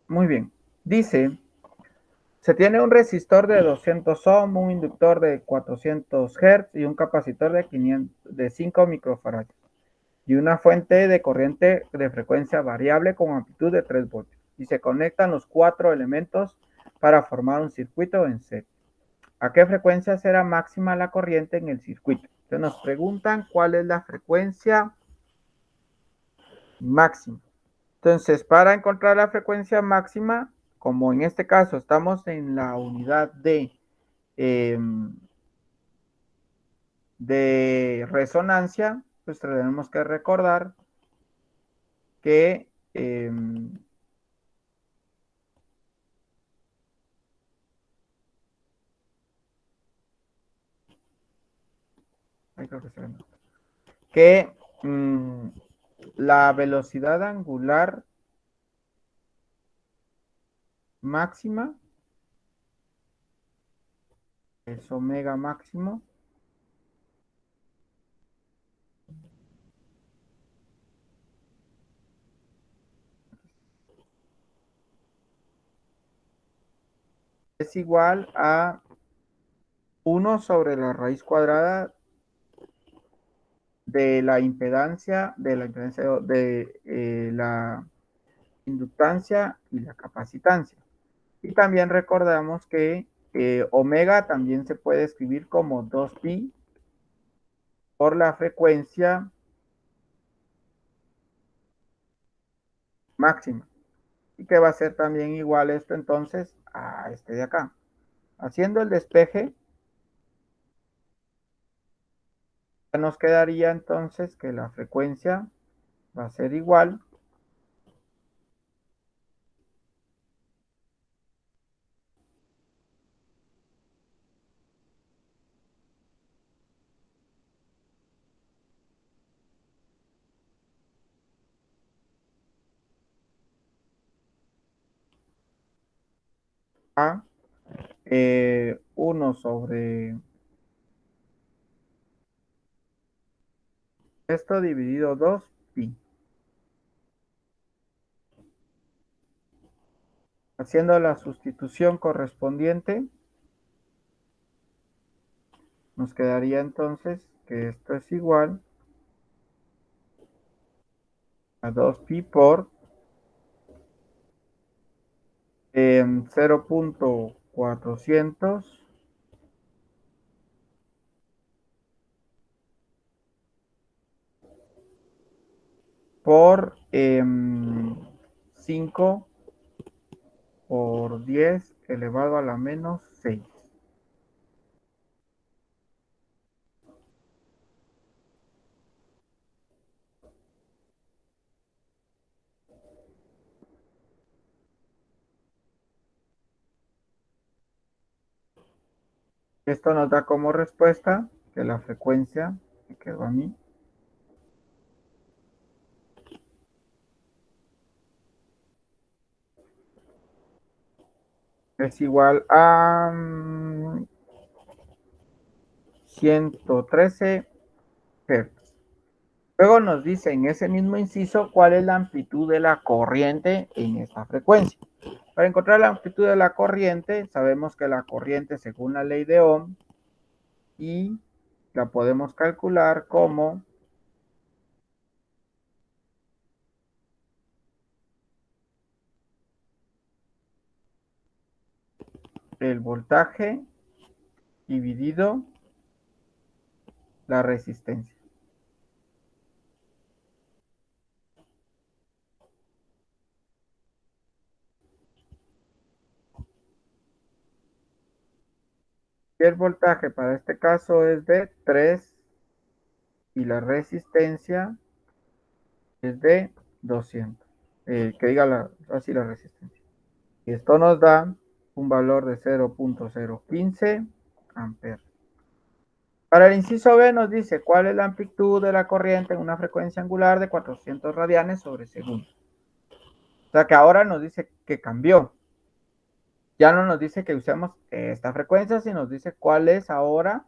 Muy bien. Dice, se tiene un resistor de 200 ohm, un inductor de 400 Hz y un capacitor de 5 microfarads y una fuente de corriente de frecuencia variable con amplitud de 3 voltios. Y se conectan los 4 elementos para formar un circuito en serie. ¿A qué frecuencia será máxima la corriente en el circuito? Entonces nos preguntan cuál es la frecuencia máxima. Entonces, para encontrar la frecuencia máxima, como en este caso estamos en la unidad de resonancia, pues tenemos que recordar que que la velocidad angular máxima es omega máximo es igual a 1 sobre la raíz cuadrada de la impedancia, de la inductancia y la capacitancia. Y también recordamos que omega también se puede escribir como 2pi por la frecuencia máxima. Y que va a ser también igual esto entonces a este de acá. Haciendo el despeje, nos quedaría entonces que la frecuencia va a ser igual a 1 sobre esto dividido 2pi. Haciendo la sustitución correspondiente, nos quedaría entonces que esto es igual a 2pi por 0.400 por 5 por 10 elevado a la menos 6. Esto nos da como respuesta que la frecuencia, que quedó a mí, es igual a 113 Hz. Luego nos dice en ese mismo inciso cuál es la amplitud de la corriente en esta frecuencia. Para encontrar la amplitud de la corriente, sabemos que la corriente según la ley de Ohm y la podemos calcular como el voltaje dividido la resistencia. Y el voltaje para este caso es de 3 y la resistencia es de 200. Que diga así la resistencia. Y esto nos da un valor de 0.015 amperes. Para el inciso B nos dice cuál es la amplitud de la corriente en una frecuencia angular de 400 radianes sobre segundo. O sea que ahora nos dice que cambió. Ya no nos dice que usemos esta frecuencia, sino nos dice cuál es ahora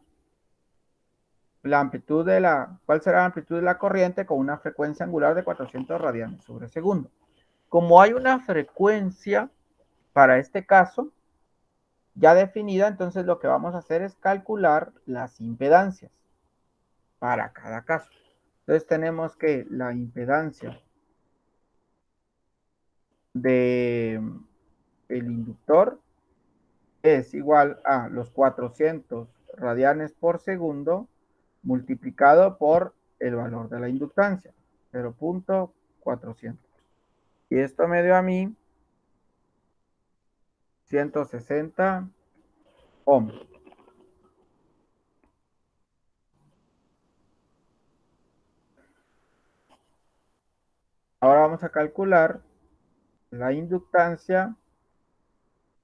cuál será la amplitud de la corriente con una frecuencia angular de 400 radianes sobre segundo. Como hay una frecuencia para este caso ya definida, entonces lo que vamos a hacer es calcular las impedancias para cada caso. Entonces tenemos que la impedancia de el inductor es igual a los 400 radianes por segundo multiplicado por el valor de la inductancia, 0.400. Y esto me dio a mí 160 ohms. Ahora vamos a calcular la inductancia,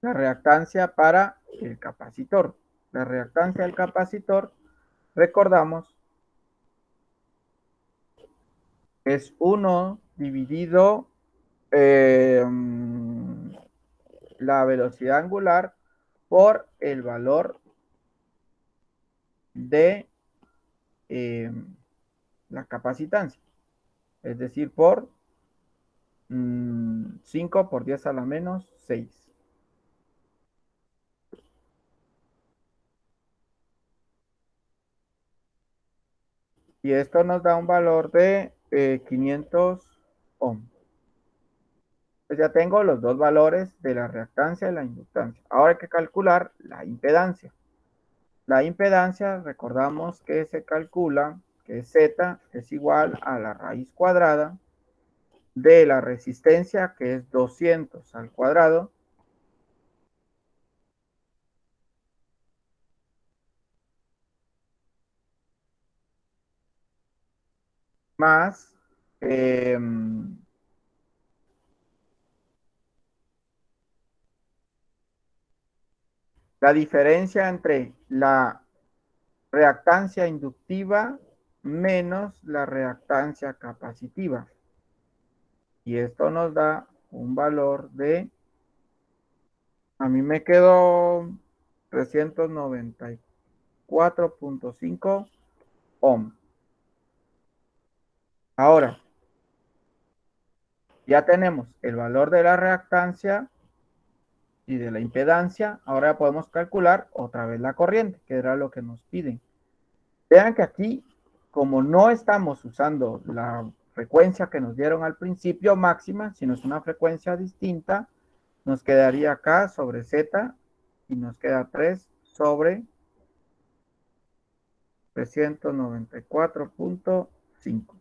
la reactancia para el capacitor. La reactancia del capacitor, recordamos, es 1 dividido la velocidad angular por el valor de la capacitancia, es decir, por 5 por 10 a la menos 6. Y esto nos da un valor de 500 ohms. Pues ya tengo los dos valores de la reactancia y la inductancia. Ahora hay que calcular la impedancia. La impedancia, recordamos que se calcula que Z es igual a la raíz cuadrada de la resistencia, que es 200 al cuadrado, más la diferencia entre la reactancia inductiva menos la reactancia capacitiva. Y esto nos da un valor de, a mí me quedó 394.5 ohms. Ahora, ya tenemos el valor de la reactancia y de la impedancia. Ahora podemos calcular otra vez la corriente, que era lo que nos piden. Vean que aquí, como no estamos usando la frecuencia que nos dieron al principio máxima, sino es una frecuencia distinta, nos quedaría acá sobre Z y nos queda 3 sobre 394.5.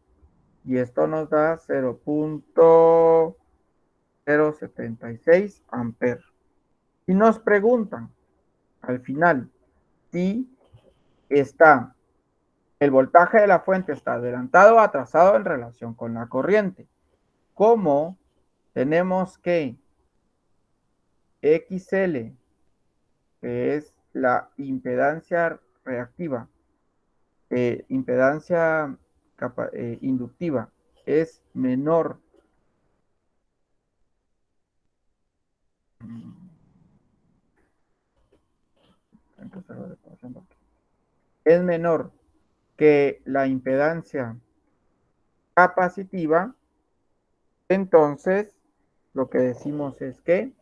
Y esto nos da 0.076 amperes. Y nos preguntan al final si está el voltaje de la fuente está adelantado o atrasado en relación con la corriente. ¿Cómo tenemos que XL, que es la impedancia reactiva, impedancia inductiva, es menor es menor que la impedancia capacitiva, entonces lo que decimos es que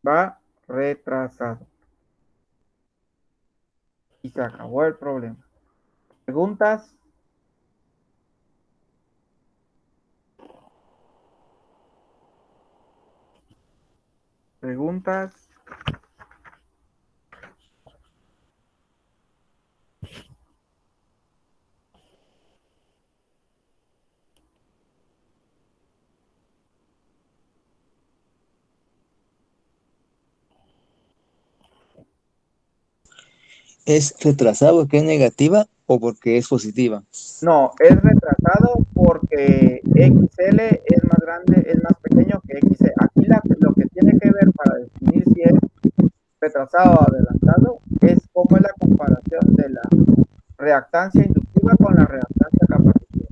va retrasado. Y se acabó el problema. ¿Preguntas? ¿Preguntas? ¿Es retrasado porque es negativa o porque es positiva? No, es retrasado porque XL es más grande, es más pequeño que XC. Aquí lo que tiene que ver para definir si es retrasado o adelantado es cómo es la comparación de la reactancia inductiva con la reactancia capacitiva.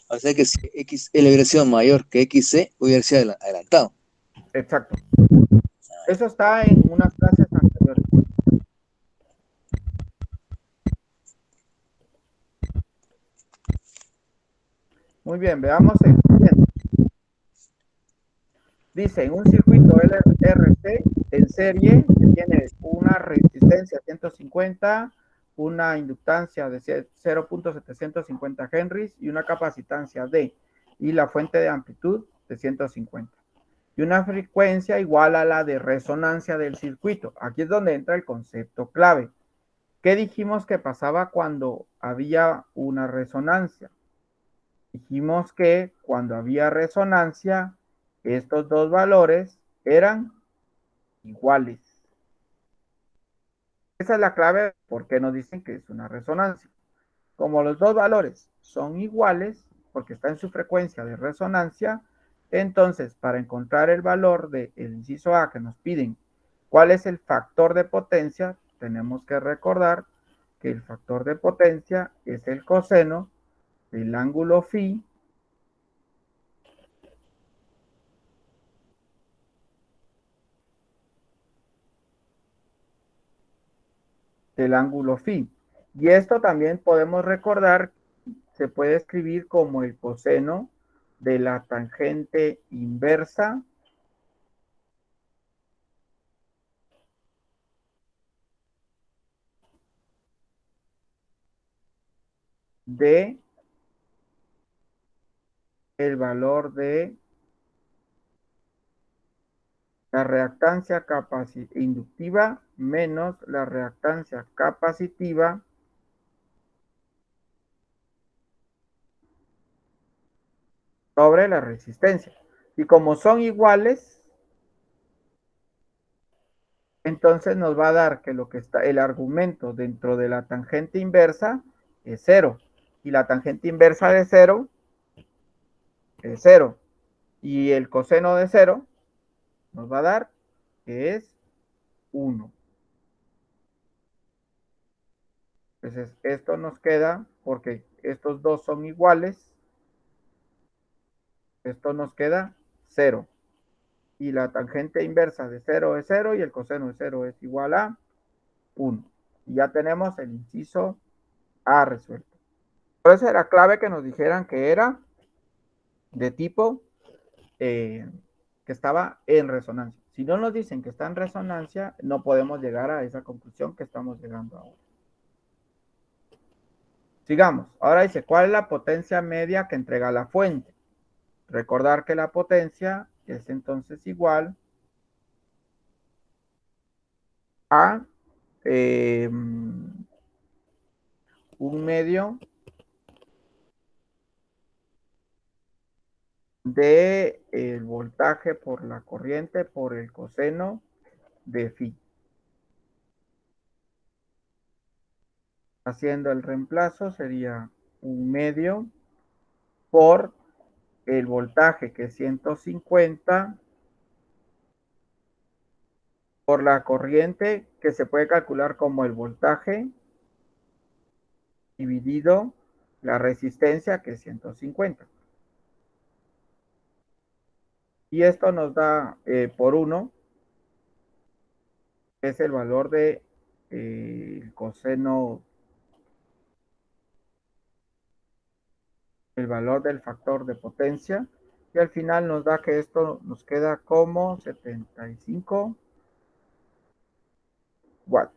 O sea que si XL hubiera sido mayor que XC, hubiera sido adelantado. Exacto. Eso está en unas clases anteriores. Muy bien, veamos el siguiente. Dice, en un circuito LRC en serie que tiene una resistencia 150, una inductancia de 0.750 henries y una capacitancia D y la fuente de amplitud de 150 y una frecuencia igual a la de resonancia del circuito. Aquí es donde entra el concepto clave. ¿Qué dijimos que pasaba cuando había una resonancia? Dijimos que cuando había resonancia, estos dos valores eran iguales. Esa es la clave porque nos dicen que es una resonancia. Como los dos valores son iguales, porque está en su frecuencia de resonancia, entonces para encontrar el valor del inciso A que nos piden, ¿cuál es el factor de potencia? Tenemos que recordar que el factor de potencia es el coseno del ángulo phi del ángulo phi. Y esto también podemos recordar, se puede escribir como el coseno de la tangente inversa de el valor de la reactancia inductiva menos la reactancia capacitiva sobre la resistencia. Y como son iguales, entonces nos va a dar que lo que está el argumento dentro de la tangente inversa es 0. Y la tangente inversa de 0 es 0. Y el coseno de 0 nos va a dar que es 1. Entonces, esto nos queda porque estos dos son iguales. Esto nos queda 0. Y la tangente inversa de 0 es 0 y el coseno de 0 es igual a 1. Y ya tenemos el inciso A resuelto. Por eso era clave que nos dijeran que era de tipo que estaba en resonancia. Si no nos dicen que está en resonancia, no podemos llegar a esa conclusión que estamos llegando ahora. Sigamos. Ahora dice, ¿cuál es la potencia media que entrega la fuente? Recordar que la potencia es entonces igual a un medio de el voltaje por la corriente por el coseno de phi. Haciendo el reemplazo sería un medio por el voltaje que es 150 por la corriente que se puede calcular como el voltaje dividido la resistencia que es 150. Y esto nos da por 1, que es el valor de el coseno, el valor del factor de potencia. Y al final nos da que esto nos queda como 75 watts.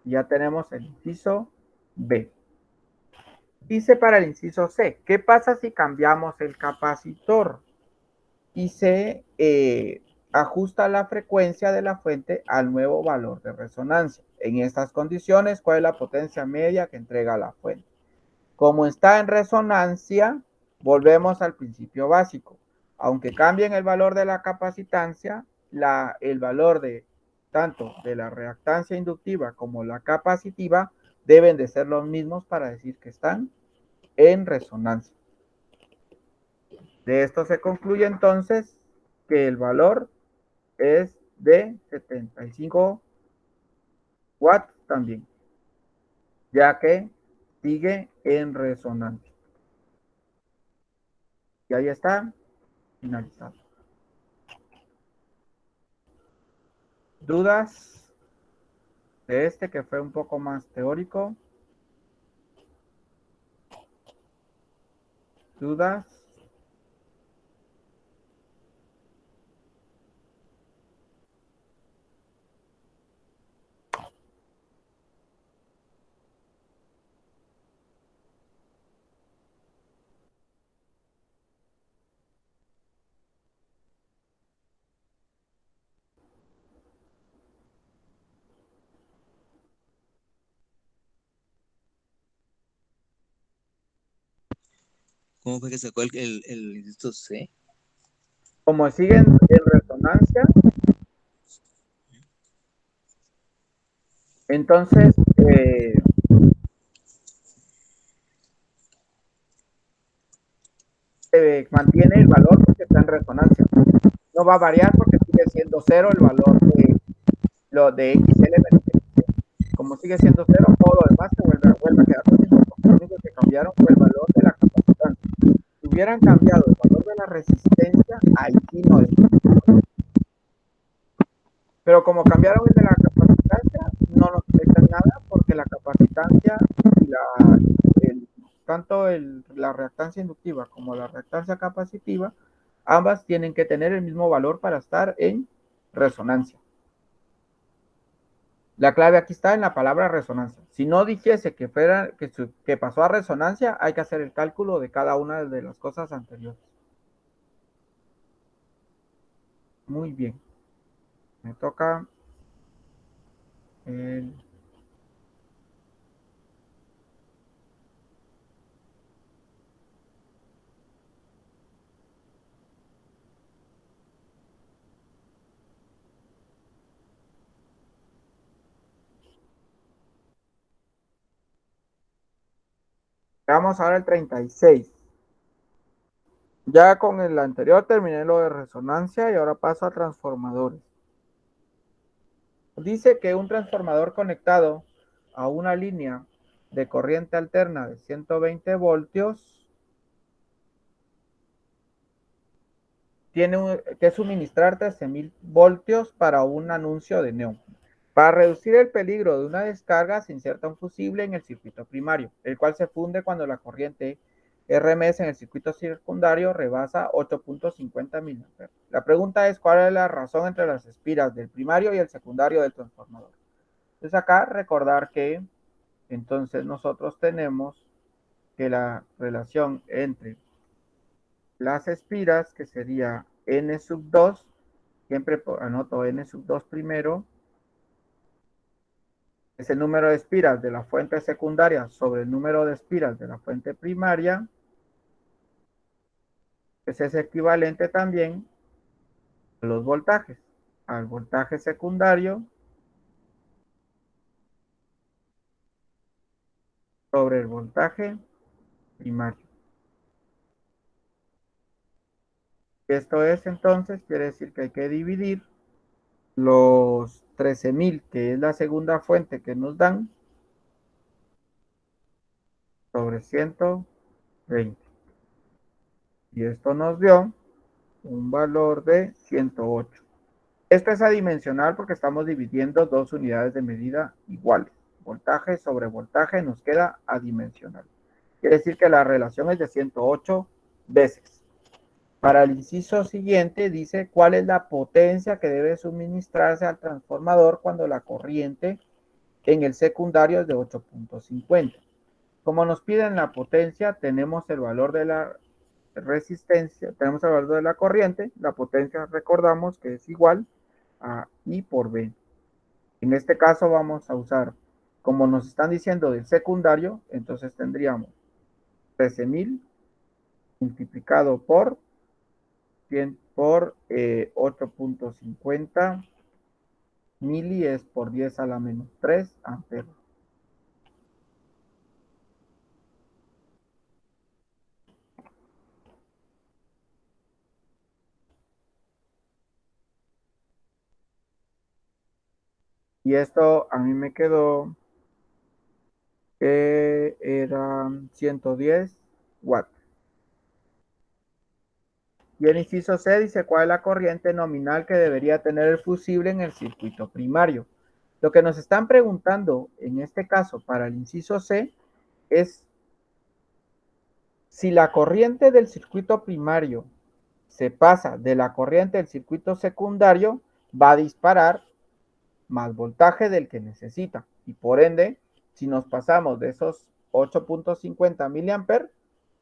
Ya tenemos el inciso B. Dice para el inciso C, ¿qué pasa si cambiamos el capacitor? Y se ajusta la frecuencia de la fuente al nuevo valor de resonancia. En estas condiciones, ¿cuál es la potencia media que entrega la fuente? Como está en resonancia, volvemos al principio básico. Aunque cambien el valor de la capacitancia, el valor de tanto de la reactancia inductiva como la capacitiva deben de ser los mismos para decir que están en resonancia. De esto se concluye entonces que el valor es de 75 watts también, ya que sigue en resonancia. Y ahí está finalizado. ¿Dudas de este que fue un poco más teórico? ¿Dudas? ¿Cómo fue que sacó el inciso C? Como siguen en resonancia, entonces se mantiene el valor porque está en resonancia. No va a variar porque sigue siendo cero el valor de lo de XL menos XL. Como sigue siendo cero, todo lo demás se vuelve a quedar lo mismo. Lo único que cambiaron fue el valor de la capacitancia. Si hubieran cambiado el valor de la resistencia, ahí sí no es. Pero como cambiaron el de la capacitancia, no nos afecta nada porque la capacitancia y tanto la reactancia inductiva como la reactancia capacitiva, ambas tienen que tener el mismo valor para estar en resonancia. La clave aquí está en la palabra resonancia. Si no dijese que pasó a resonancia, hay que hacer el cálculo de cada una de las cosas anteriores. Muy bien. Me toca el... Vamos ahora el 36. Ya con el anterior terminé lo de resonancia y ahora paso a transformadores. Dice que un transformador conectado a una línea de corriente alterna de 120 voltios tiene que suministrar 13.000 voltios para un anuncio de neón. Para reducir el peligro de una descarga se inserta un fusible en el circuito primario, el cual se funde cuando la corriente RMS en el circuito secundario rebasa 8.50 mA. La pregunta es cuál es la razón entre las espiras del primario y el secundario del transformador. Entonces acá recordar que entonces nosotros tenemos que la relación entre las espiras, que sería N sub 2, siempre anoto N sub 2 primero, es el número de espiras de la fuente secundaria sobre el número de espiras de la fuente primaria, ese es equivalente también a los voltajes, al voltaje secundario sobre el voltaje primario. Esto es entonces, quiere decir que hay que dividir los 13.000, que es la segunda fuente que nos dan, sobre 120. Y esto nos dio un valor de 108. Esto es adimensional porque estamos dividiendo dos unidades de medida iguales. Voltaje sobre voltaje nos queda adimensional. Quiere decir que la relación es de 108 veces. Para el inciso siguiente dice cuál es la potencia que debe suministrarse al transformador cuando la corriente en el secundario es de 8.50. Como nos piden la potencia, tenemos el valor de la resistencia, tenemos el valor de la corriente, la potencia recordamos que es igual a I por B. En este caso vamos a usar, como nos están diciendo del secundario, entonces tendríamos 13.000 multiplicado por 8.50 mili es por 10 a la menos 3 amperes. Y esto a mí me quedó que eran 110 watts. Y el inciso C dice cuál es la corriente nominal que debería tener el fusible en el circuito primario. Lo que nos están preguntando en este caso para el inciso C es si la corriente del circuito primario se pasa de la corriente del circuito secundario, va a disparar más voltaje del que necesita. Y por ende, si nos pasamos de esos 8.50 miliamperes,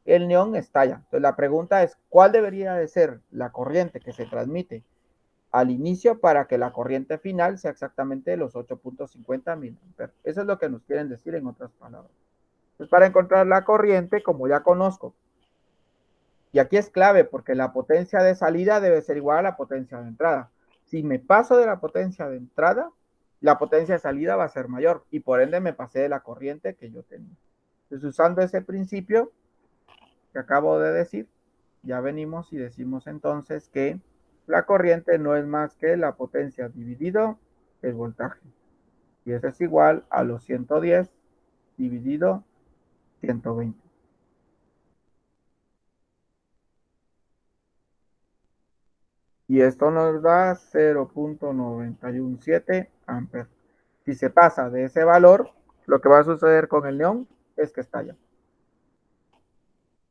el neón estalla. Entonces la pregunta es, ¿cuál debería de ser la corriente que se transmite al inicio para que la corriente final sea exactamente los 8.50 miliamperes? Eso es lo que nos quieren decir en otras palabras. Entonces para encontrar la corriente, como ya conozco Y aquí es clave porque la potencia de salida debe ser igual a la potencia de entrada. Si me paso de la potencia de entrada, la potencia de salida va a ser mayor y por ende me pasé de la corriente que yo tenía. Entonces, usando ese principio que acabo de decir, ya venimos y decimos entonces que la corriente no es más que la potencia dividido el voltaje. Y eso es igual a los 110 dividido 120. Y esto nos da 0.917 amperes. Si se pasa de ese valor, lo que va a suceder con el neón es que estalla.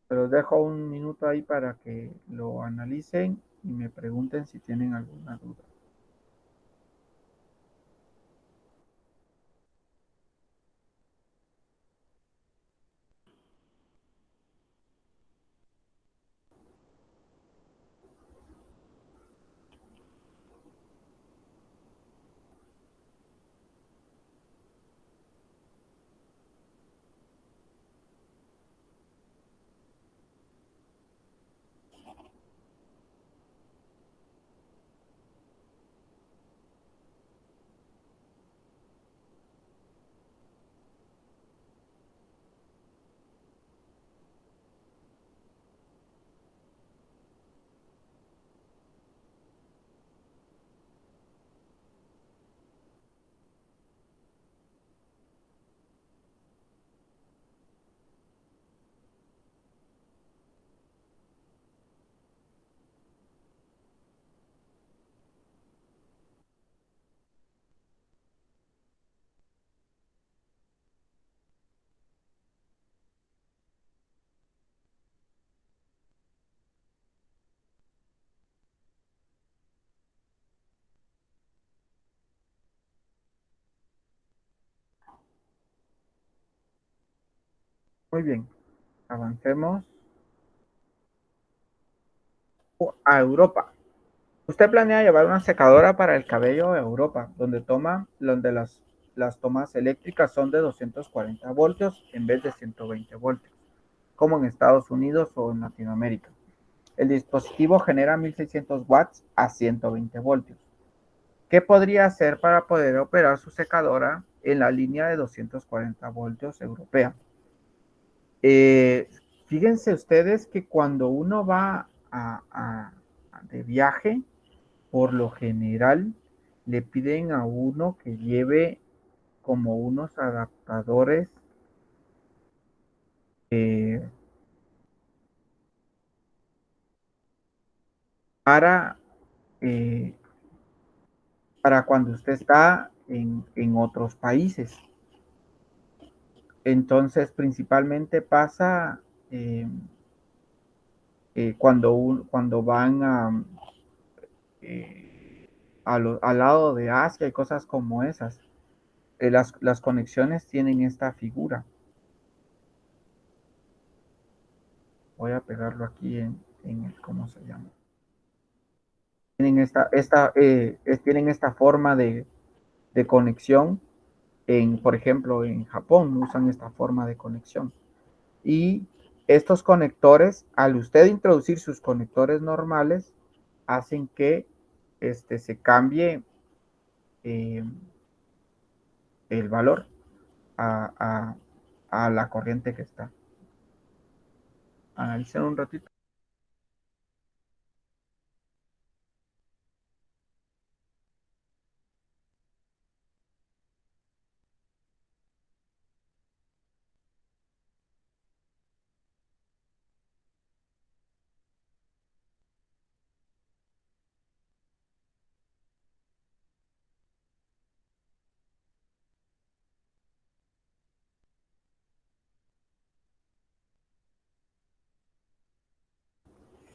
Se los dejo un minuto ahí para que lo analicen y me pregunten si tienen alguna duda. Muy bien, avancemos a Europa. Usted planea llevar una secadora para el cabello a Europa, donde las tomas eléctricas son de 240 voltios en vez de 120 voltios, como en Estados Unidos o en Latinoamérica. El dispositivo genera 1600 watts a 120 voltios. ¿Qué podría hacer para poder operar su secadora en la línea de 240 voltios europea? Eh, Fíjense ustedes que cuando uno va de viaje, por lo general le piden a uno que lleve como unos adaptadores eh, para, eh, para cuando usted está en otros países. Entonces, principalmente pasa eh, cuando van al lado de Asia y cosas como esas. Las conexiones tienen esta figura. Voy a pegarlo aquí en el, ¿cómo se llama? Tienen esta forma de conexión. Por ejemplo, en Japón usan esta forma de conexión. Y estos conectores, al usted introducir sus conectores normales, hacen que se cambie eh, el valor a, a la corriente que está. Analicen un ratito.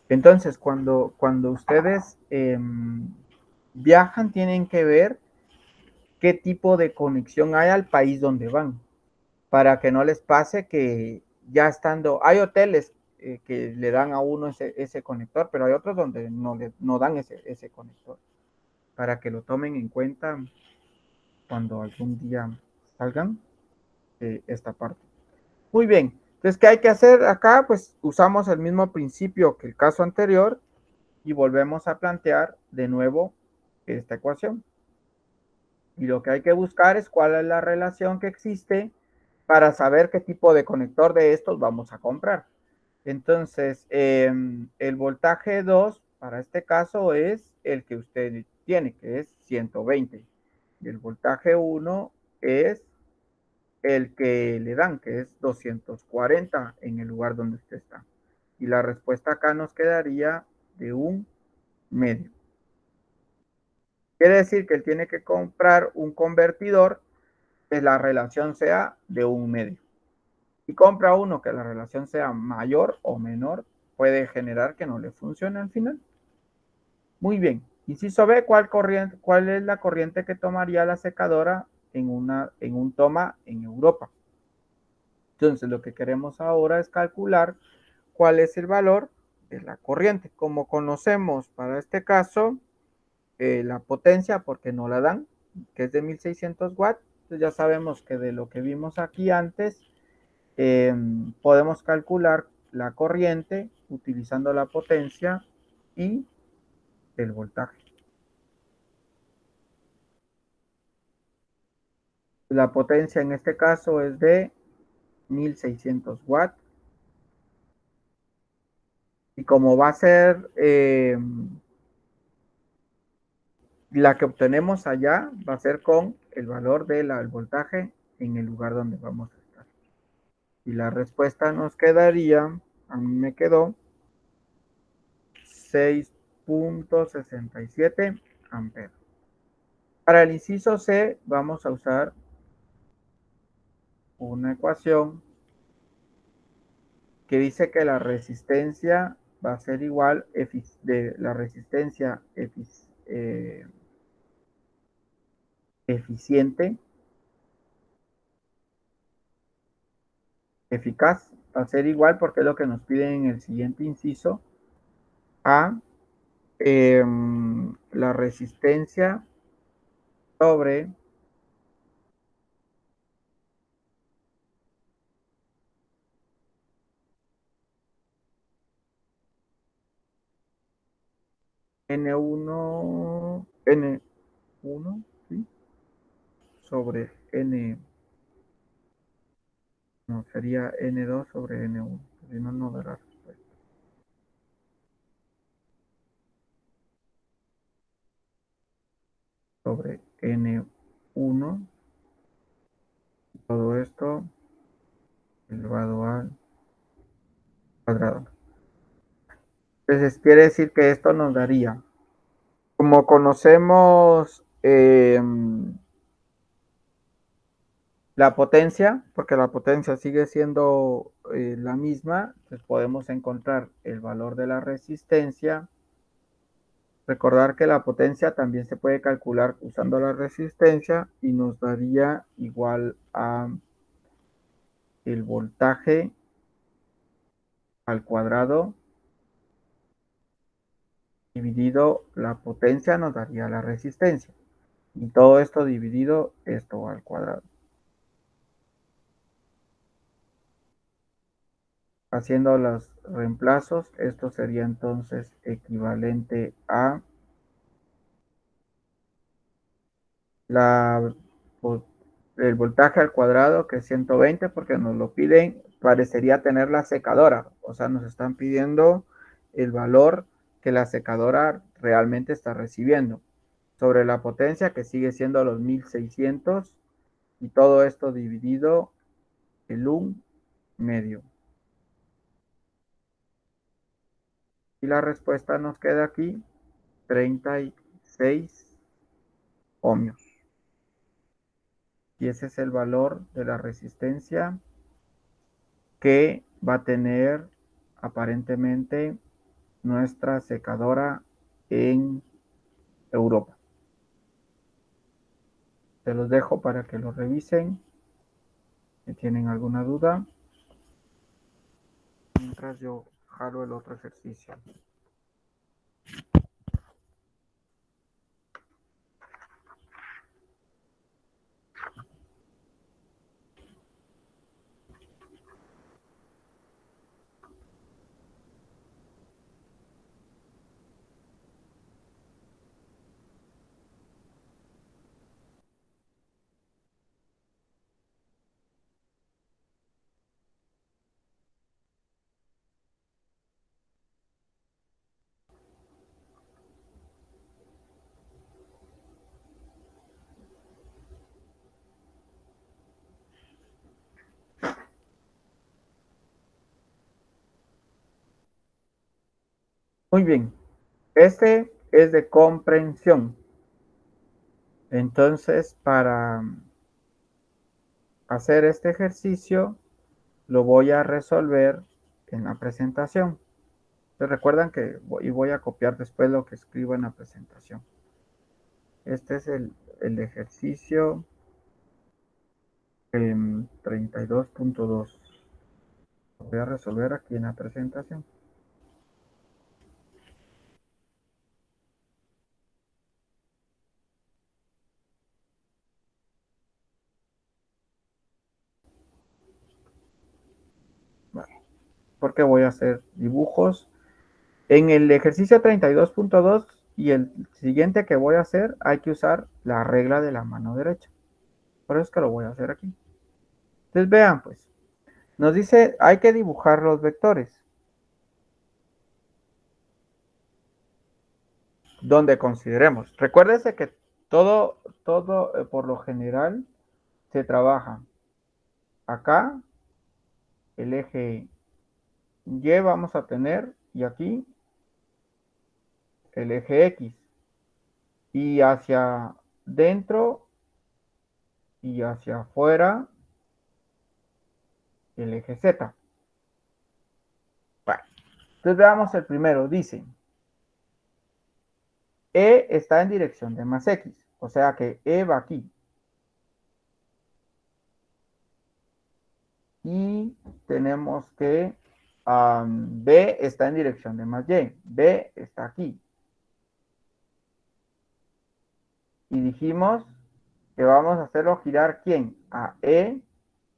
Entonces, cuando ustedes viajan, tienen que ver qué tipo de conexión hay al país donde van, para que no les pase que ya estando, hay hoteles que le dan a uno ese conector, pero hay otros donde no dan ese conector, para que lo tomen en cuenta cuando algún día salgan esta parte. Muy bien, Entonces, ¿qué hay que hacer acá? Pues usamos el mismo principio que el caso anterior y volvemos a plantear de nuevo esta ecuación. Y lo que hay que buscar es cuál es la relación que existe para saber qué tipo de conector de estos vamos a comprar. Entonces, el voltaje 2 para este caso es el que usted tiene, que es 120. Y el voltaje 1 es el que le dan, que es 240 en el lugar donde usted está. Y la respuesta acá nos quedaría de 1 medio. Quiere decir que él tiene que comprar un convertidor que la relación sea de 1 medio. Si compra uno que la relación sea mayor o menor, puede generar que no le funcione al final. Muy bien. Inciso B, ¿cuál es la corriente que tomaría la secadora en un toma en Europa? Entonces, lo que queremos ahora es calcular cuál es el valor de la corriente. Como conocemos para este caso la potencia, porque no la dan, que es de 1600 watts, entonces ya sabemos que de lo que vimos aquí antes, podemos calcular la corriente utilizando la potencia y el voltaje. La potencia en este caso es de 1600 watts. Y como va a ser la que obtenemos allá, va a ser con el valor del voltaje en el lugar donde vamos a estar. Y la respuesta nos quedaría, a mí me quedó 6.67 amperes. Para el inciso C vamos a usar una ecuación que dice que la resistencia va a ser igual de la resistencia eficiente, eficaz, va a ser igual porque es lo que nos piden en el siguiente inciso a la resistencia sobre N1, ¿sí? Sobre N, no, sería N2 sobre N1, si no, no dará respuesta. Sobre N1, todo esto elevado al cuadrado. Entonces quiere decir que esto nos daría, como conocemos la potencia, porque la potencia sigue siendo la misma, pues podemos encontrar el valor de la resistencia. Recordar que la potencia también se puede calcular usando la resistencia y nos daría igual a el voltaje al cuadrado dividido la potencia nos daría la resistencia. Y todo esto dividido esto al cuadrado. Haciendo los reemplazos, esto sería entonces equivalente a el voltaje al cuadrado, que es 120, porque nos lo piden, parecería tener la secadora. O sea, nos están pidiendo el valor que la secadora realmente está recibiendo. Sobre la potencia, que sigue siendo los 1600, y todo esto dividido el 1 medio. Y la respuesta nos queda aquí, 36 ohmios. Y ese es el valor de la resistencia que va a tener aparentemente nuestra secadora en Europa. Se los dejo para que lo revisen. Si tienen alguna duda, mientras yo jalo el otro ejercicio. Muy bien. Este es de comprensión. Entonces, para hacer este ejercicio, lo voy a resolver en la presentación. ¿Se recuerdan que voy a copiar después lo que escribo en la presentación? Este es el ejercicio 32.2. Lo voy a resolver aquí en la presentación. Vale. Porque voy a hacer dibujos. En el ejercicio 32.2 y el siguiente que voy a hacer, hay que usar la regla de la mano derecha. Por eso es que lo voy a hacer aquí. Entonces vean, pues, nos dice, hay que dibujar los vectores. Donde consideremos. Recuérdense que todo por lo general se trabaja. Acá, el eje Y vamos a tener, y aquí, el eje X. Y hacia dentro y hacia afuera, el eje Z. Bueno, entonces veamos el primero. Dice, E está en dirección de más X. O sea que E va aquí. Y tenemos que B está en dirección de más Y. B está aquí. Y dijimos que vamos a hacerlo girar, ¿quién? A E,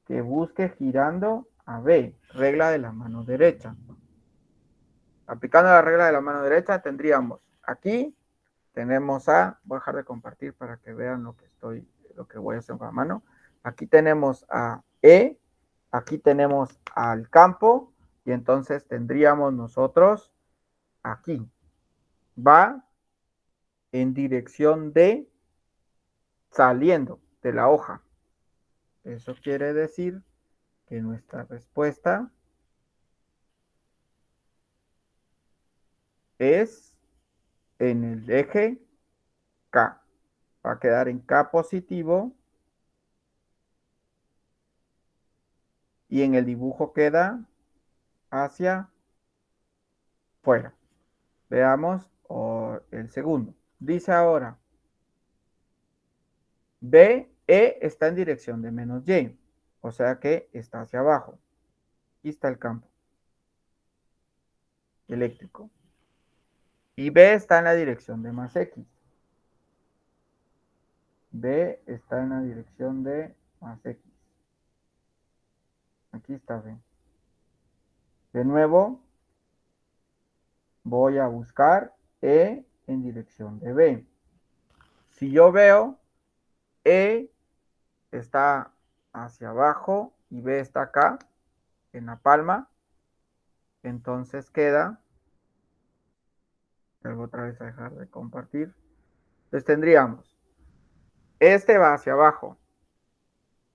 que busque girando a B. Regla de la mano derecha. Aplicando la regla de la mano derecha, tendríamos aquí, tenemos a, voy a dejar de compartir para que vean lo que voy a hacer con la mano. Aquí tenemos a E, aquí tenemos al campo, y entonces tendríamos nosotros aquí. Va en dirección de saliendo de la hoja. Eso quiere decir que nuestra respuesta es en el eje K. Va a quedar en K positivo. Y en el dibujo queda hacia fuera. Veamos el segundo. Dice ahora, E está en dirección de menos Y. O sea que está hacia abajo. Aquí está el campo eléctrico. Y B está en la dirección de más X. B está en la dirección de más X. Aquí está B. De nuevo, voy a buscar E en dirección de B. Si yo veo E está hacia abajo y B está acá, en la palma, entonces queda, vuelvo otra vez a dejar de compartir, entonces tendríamos, este va hacia abajo,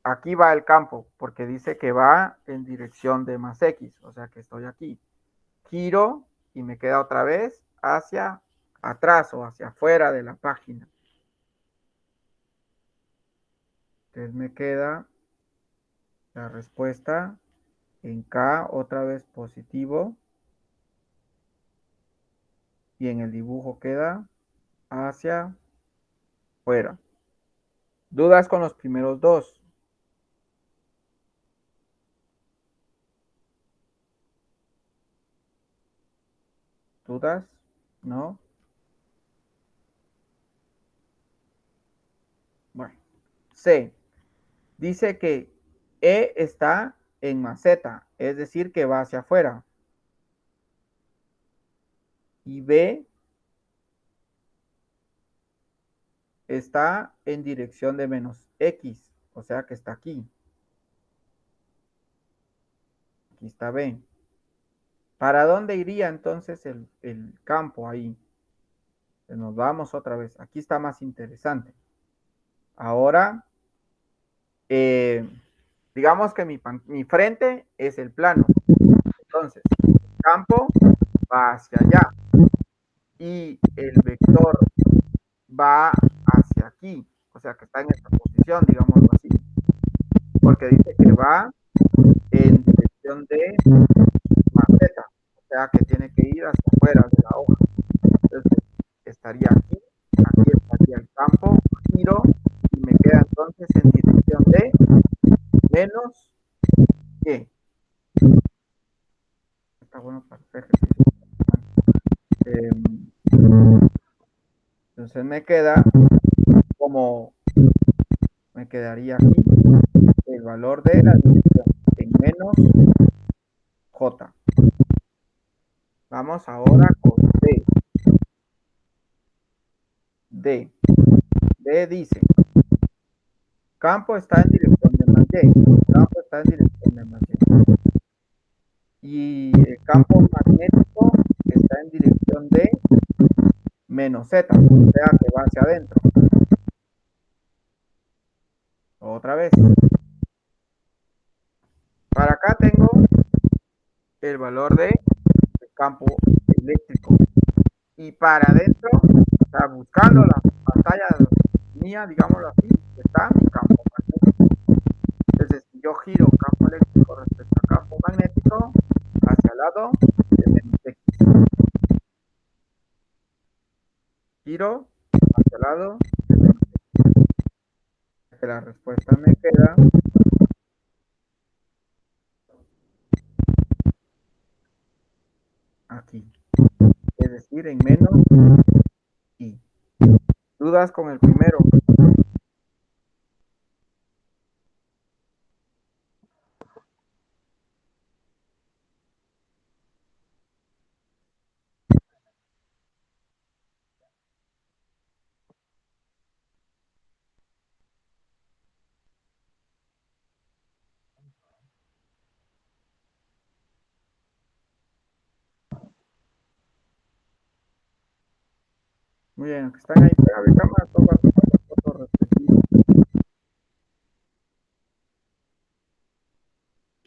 aquí va el campo, porque dice que va en dirección de más X, o sea que estoy aquí, giro y me queda otra vez hacia atrás o hacia afuera de la página. Entonces me queda la respuesta en K, otra vez positivo, y en el dibujo queda hacia fuera. ¿Dudas con los primeros dos? ¿Dudas? ¿No? Bueno. C. Dice que E está en maceta, es decir, que va hacia afuera. Y B está en dirección de menos X, o sea que está aquí. Aquí está B. ¿Para dónde iría entonces el campo ahí? Pues nos vamos otra vez. Aquí está más interesante. Ahora, digamos que mi frente es el plano. Entonces, campo va hacia allá. Y el vector va hacia aquí. O sea, que está en esta posición, digámoslo así. Porque dice que va en dirección de maceta. O sea, que tiene que ir hacia afuera de la hoja. Entonces, estaría aquí. Aquí estaría el campo. Giro. Y me queda entonces en dirección de menos que. Está bueno para hacer ejercicio. Entonces me queda como, me quedaría aquí el valor de la dirección en menos J. Vamos ahora con D. D dice, campo está en dirección de más Y. Campo está en dirección de más Y. Y el campo magnético está en dirección de menos Z. O sea que va hacia adentro. Otra vez. Para acá tengo el valor de campo eléctrico. Y para adentro, o sea, buscando la pantalla mía, digámoslo así, está mi campo magnético. Entonces, si yo giro campo eléctrico respecto a campo magnético, hacia el lado de menos X. Giro hacia el lado de menos X. La respuesta me queda aquí. Es decir, en menos Y. ¿Dudas con el primero? Muy bien, que están ahí, pega mi cámara, toma las fotos respectivas.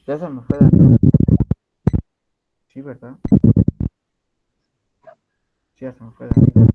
Ya se me fue Daniel. Sí, ¿verdad? Sí, ya se me fue Daniel.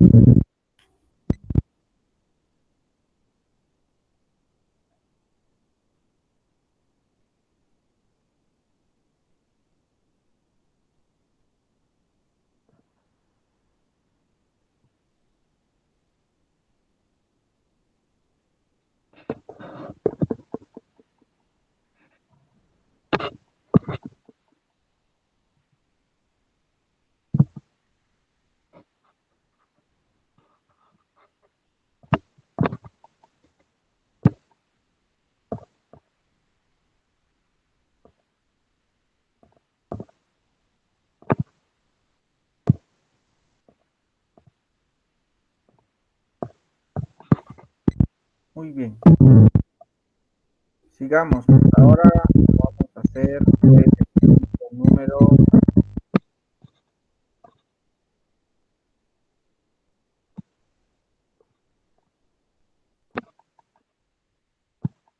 Muy bien. Sigamos. Ahora vamos a hacer el ejercicio número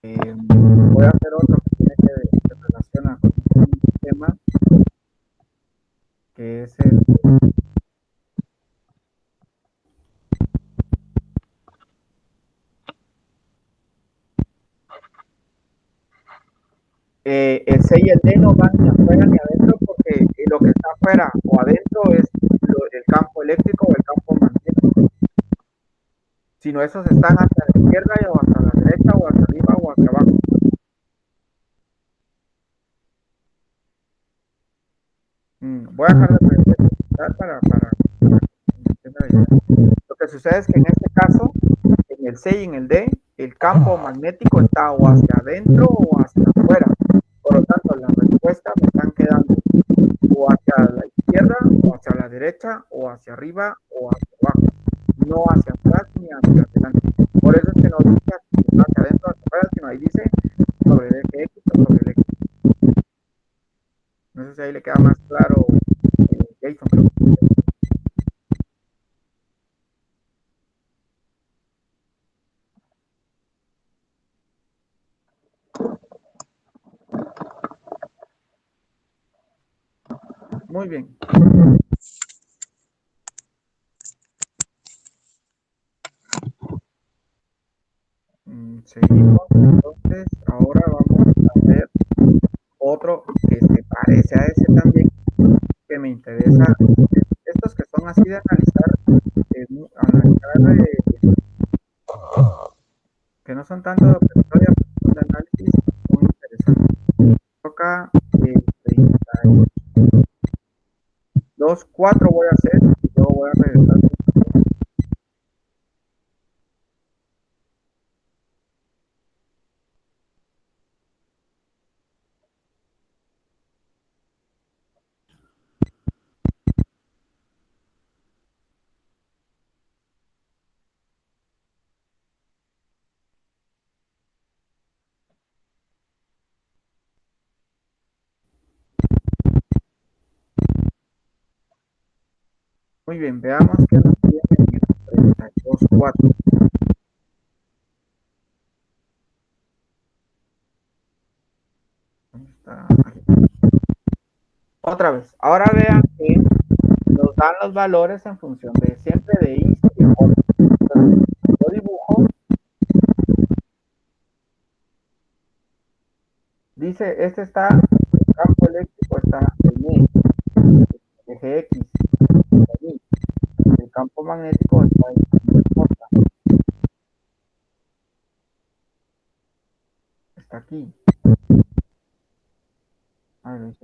voy a hacer otro que tiene que se relaciona con el mismo tema, que es el C y el D no van ni afuera ni adentro porque lo que está afuera o adentro es el campo eléctrico o el campo magnético. Sino esos están hacia la izquierda o hacia la derecha o hacia arriba o hacia abajo. Voy a dejar de presentar para que entienda la idea. Lo que sucede es que en este caso, en el C y en el D, el campo magnético está o hacia adentro o hacia afuera. Por lo tanto, las respuestas me están quedando o hacia la izquierda o hacia la derecha o hacia arriba o hacia abajo. No hacia atrás ni hacia adelante. Por eso es que no dice hacia adentro o hacia afuera, sino ahí dice sobre el eje X o sobre el eje. No sé si ahí le queda más claro Jason, creo. Muy bien. parece a ese también que me interesa. Estos que son así de analizar, que no son tanto de historia, son de análisis, muy interesantes. Toca 32, 4 voy a hacer y luego voy a regresar. Muy bien, veamos qué nos tiene en el 32, 4. ¿Dónde está? Otra vez. Ahora vean que nos dan los valores en función de siempre de X y de J. Entonces, yo dibujo. Dice, este está, el campo eléctrico está en Y, eje X, en Y. El campo magnético está en J, está aquí. A ver,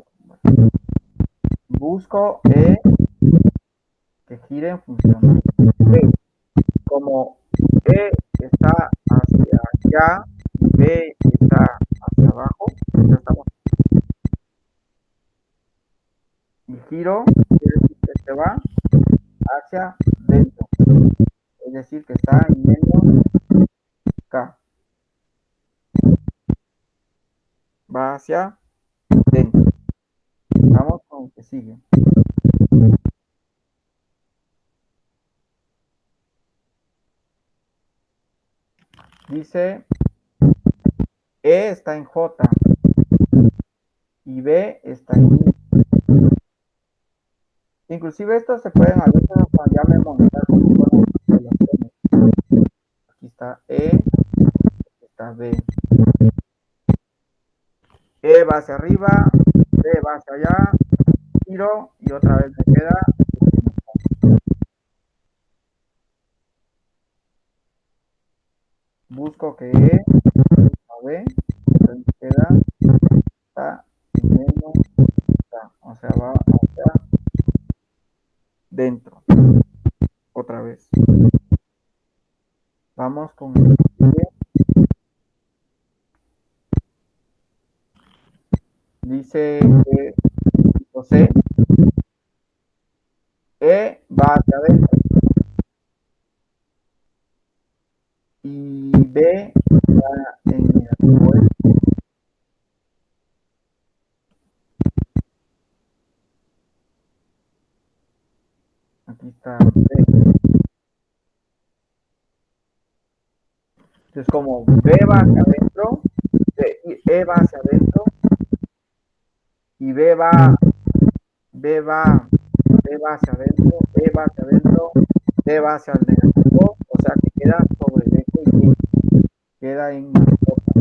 busco E que gire en función de E. Como E está hacia allá y B está hacia abajo, ya estamos. Y giro, quiere decir que se va hacia dentro, es decir, que está en menos K, va hacia dentro. Vamos con el que sigue. Dice, E está en J y B está en I. Inclusive estos se pueden a veces ya memorizar como son las relaciones. Aquí está E, aquí está B. E va hacia arriba, B va hacia allá, giro y otra vez me queda. Busco que E, busco B, entonces me queda, está en menos, está, o sea, va hacia dentro. Otra vez. Vamos con el siguiente. Dice que C, E va hacia adentro y B va en negativo. Aquí está B. Entonces, como B va hacia adentro, E va hacia adentro y B va hacia adentro, E va hacia adentro, D va hacia el negativo, o sea que queda sobre el eje Y, queda en mascota.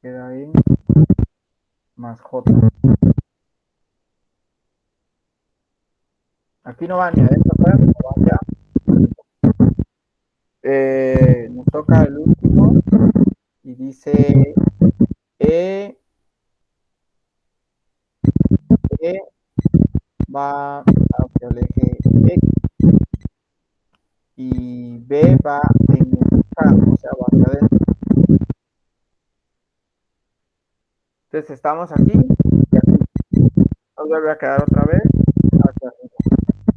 Queda en más J. Aquí no va ni adentro, no va allá. Nos toca el último y dice E va hacia el eje X y B va en el K, o sea, va hacia adentro. Entonces estamos aquí y aquí. Nos vuelve a quedar otra vez hacia arriba,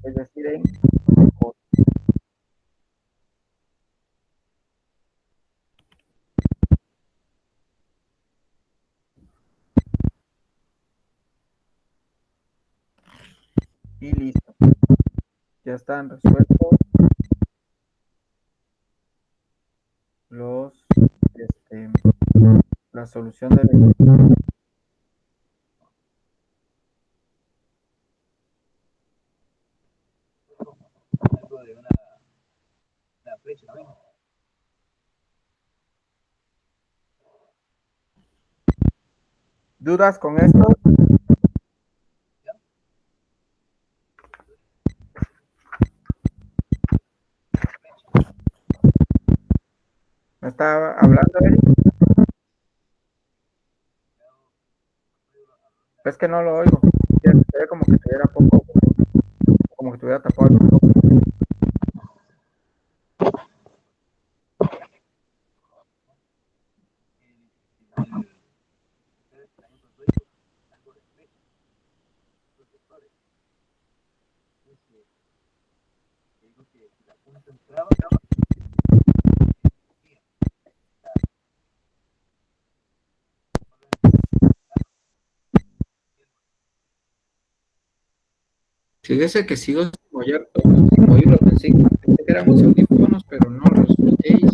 es decir, en J. Y listo. Ya están resueltos los, la solución del ejercicio. Algo de una flecha también. ¿Dudas con esto? ¿Me está hablando, Eric? Es que no lo oigo. Se ve como que tuviera poco, como que tuviera tapado el micrófono. Fíjese que sigo sin oírlo. Pensé que eran mis audífonos, pero no los escuchéis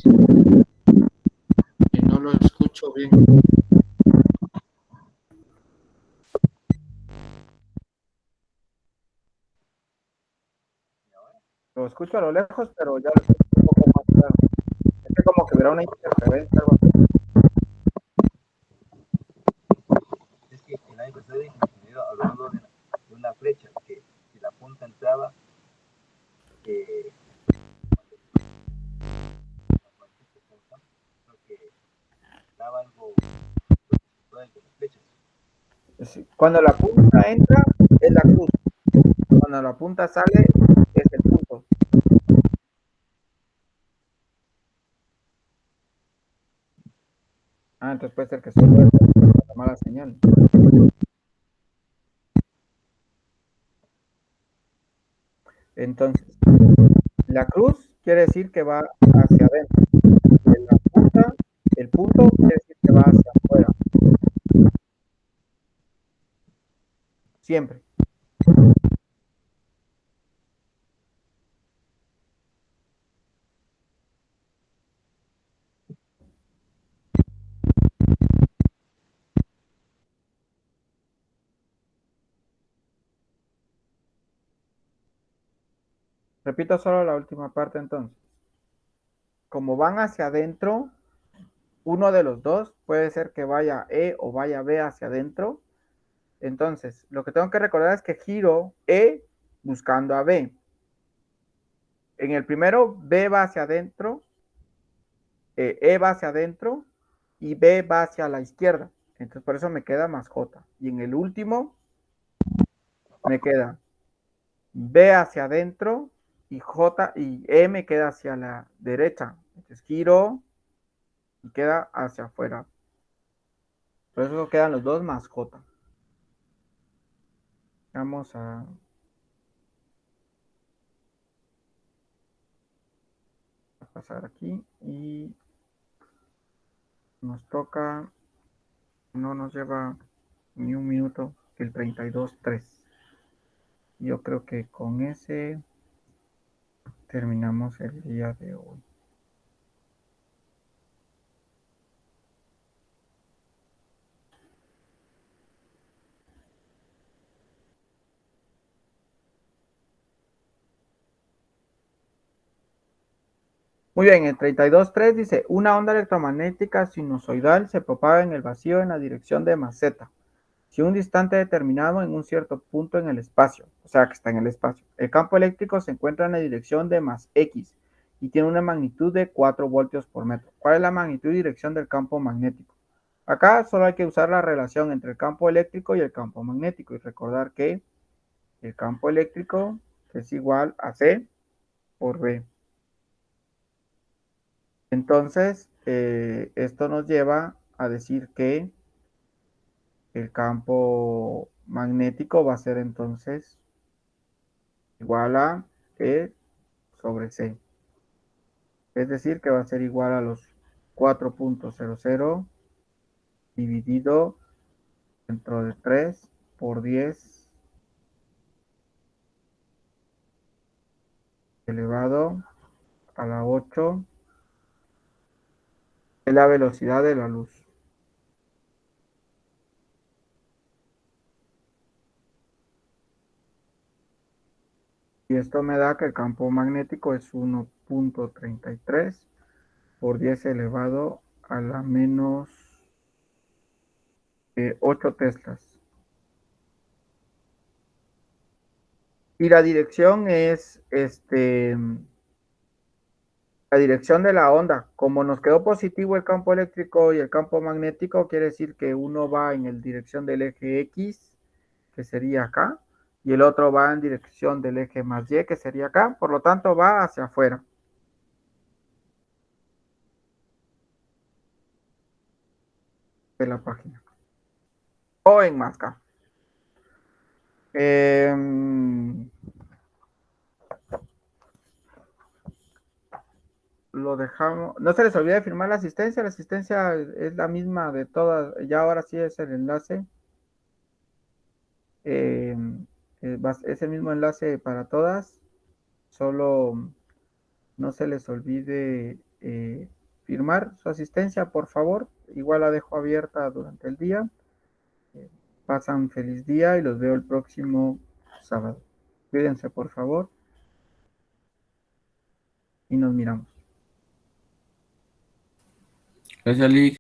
y no lo escucho bien. Lo escucho a lo lejos, pero ya lo escucho un poco más claro. Es que como que hubiera una interferencia, algo así. Es que el año pasado, ingeniero, hablando de una flecha, que si la punta entraba, que daba algo con las flechas. Sí. Cuando la punta entra, es la cruz. Cuando la punta sale, es el punto. Ah, entonces puede ser que solo es la mala señal. Entonces, la cruz quiere decir que va hacia adentro. Y la punta, el punto quiere decir que va hacia afuera. Siempre. Repito solo la última parte entonces. Como van hacia adentro, uno de los dos puede ser que vaya E o vaya B hacia adentro. Entonces, lo que tengo que recordar es que giro E buscando a B. En el primero, B va hacia adentro, E va hacia adentro y B va hacia la izquierda. Entonces, por eso me queda más J. Y en el último, me queda B hacia adentro y J y E me queda hacia la derecha. Entonces, giro y queda hacia afuera. Por eso quedan los dos más J. Vamos a pasar aquí y nos toca, no nos lleva ni un minuto, el 32.3. Yo creo que con ese terminamos el día de hoy. Muy bien, el 32.3 dice, una onda electromagnética sinusoidal se propaga en el vacío en la dirección de más z. Si un distante determinado en un cierto punto en el espacio, o sea que está en el espacio, el campo eléctrico se encuentra en la dirección de más x y tiene una magnitud de 4 voltios por metro. ¿Cuál es la magnitud y dirección del campo magnético? Acá solo hay que usar la relación entre el campo eléctrico y el campo magnético y recordar que el campo eléctrico es igual a C por B. Entonces, esto nos lleva a decir que el campo magnético va a ser entonces igual a E sobre C. Es decir, que va a ser igual a los 4.00 dividido dentro de 3 por 10 elevado a la 8 es la velocidad de la luz. Y esto me da que el campo magnético es 1.33 por 10 elevado a la menos 8 teslas. Y la dirección es, la dirección de la onda. Como nos quedó positivo el campo eléctrico y el campo magnético, quiere decir que uno va en el dirección del eje X, que sería acá, y el otro va en dirección del eje más Y, que sería acá. Por lo tanto, va hacia afuera de la página. O en más acá. Lo dejamos. No se les olvide firmar la asistencia. La asistencia es la misma de todas. Ya ahora sí es el enlace. Es el mismo enlace para todas. Solo no se les olvide firmar su asistencia, por favor. Igual la dejo abierta durante el día. Pasan feliz día y los veo el próximo sábado. Cuídense, por favor. Y nos miramos. Gracias, Lick.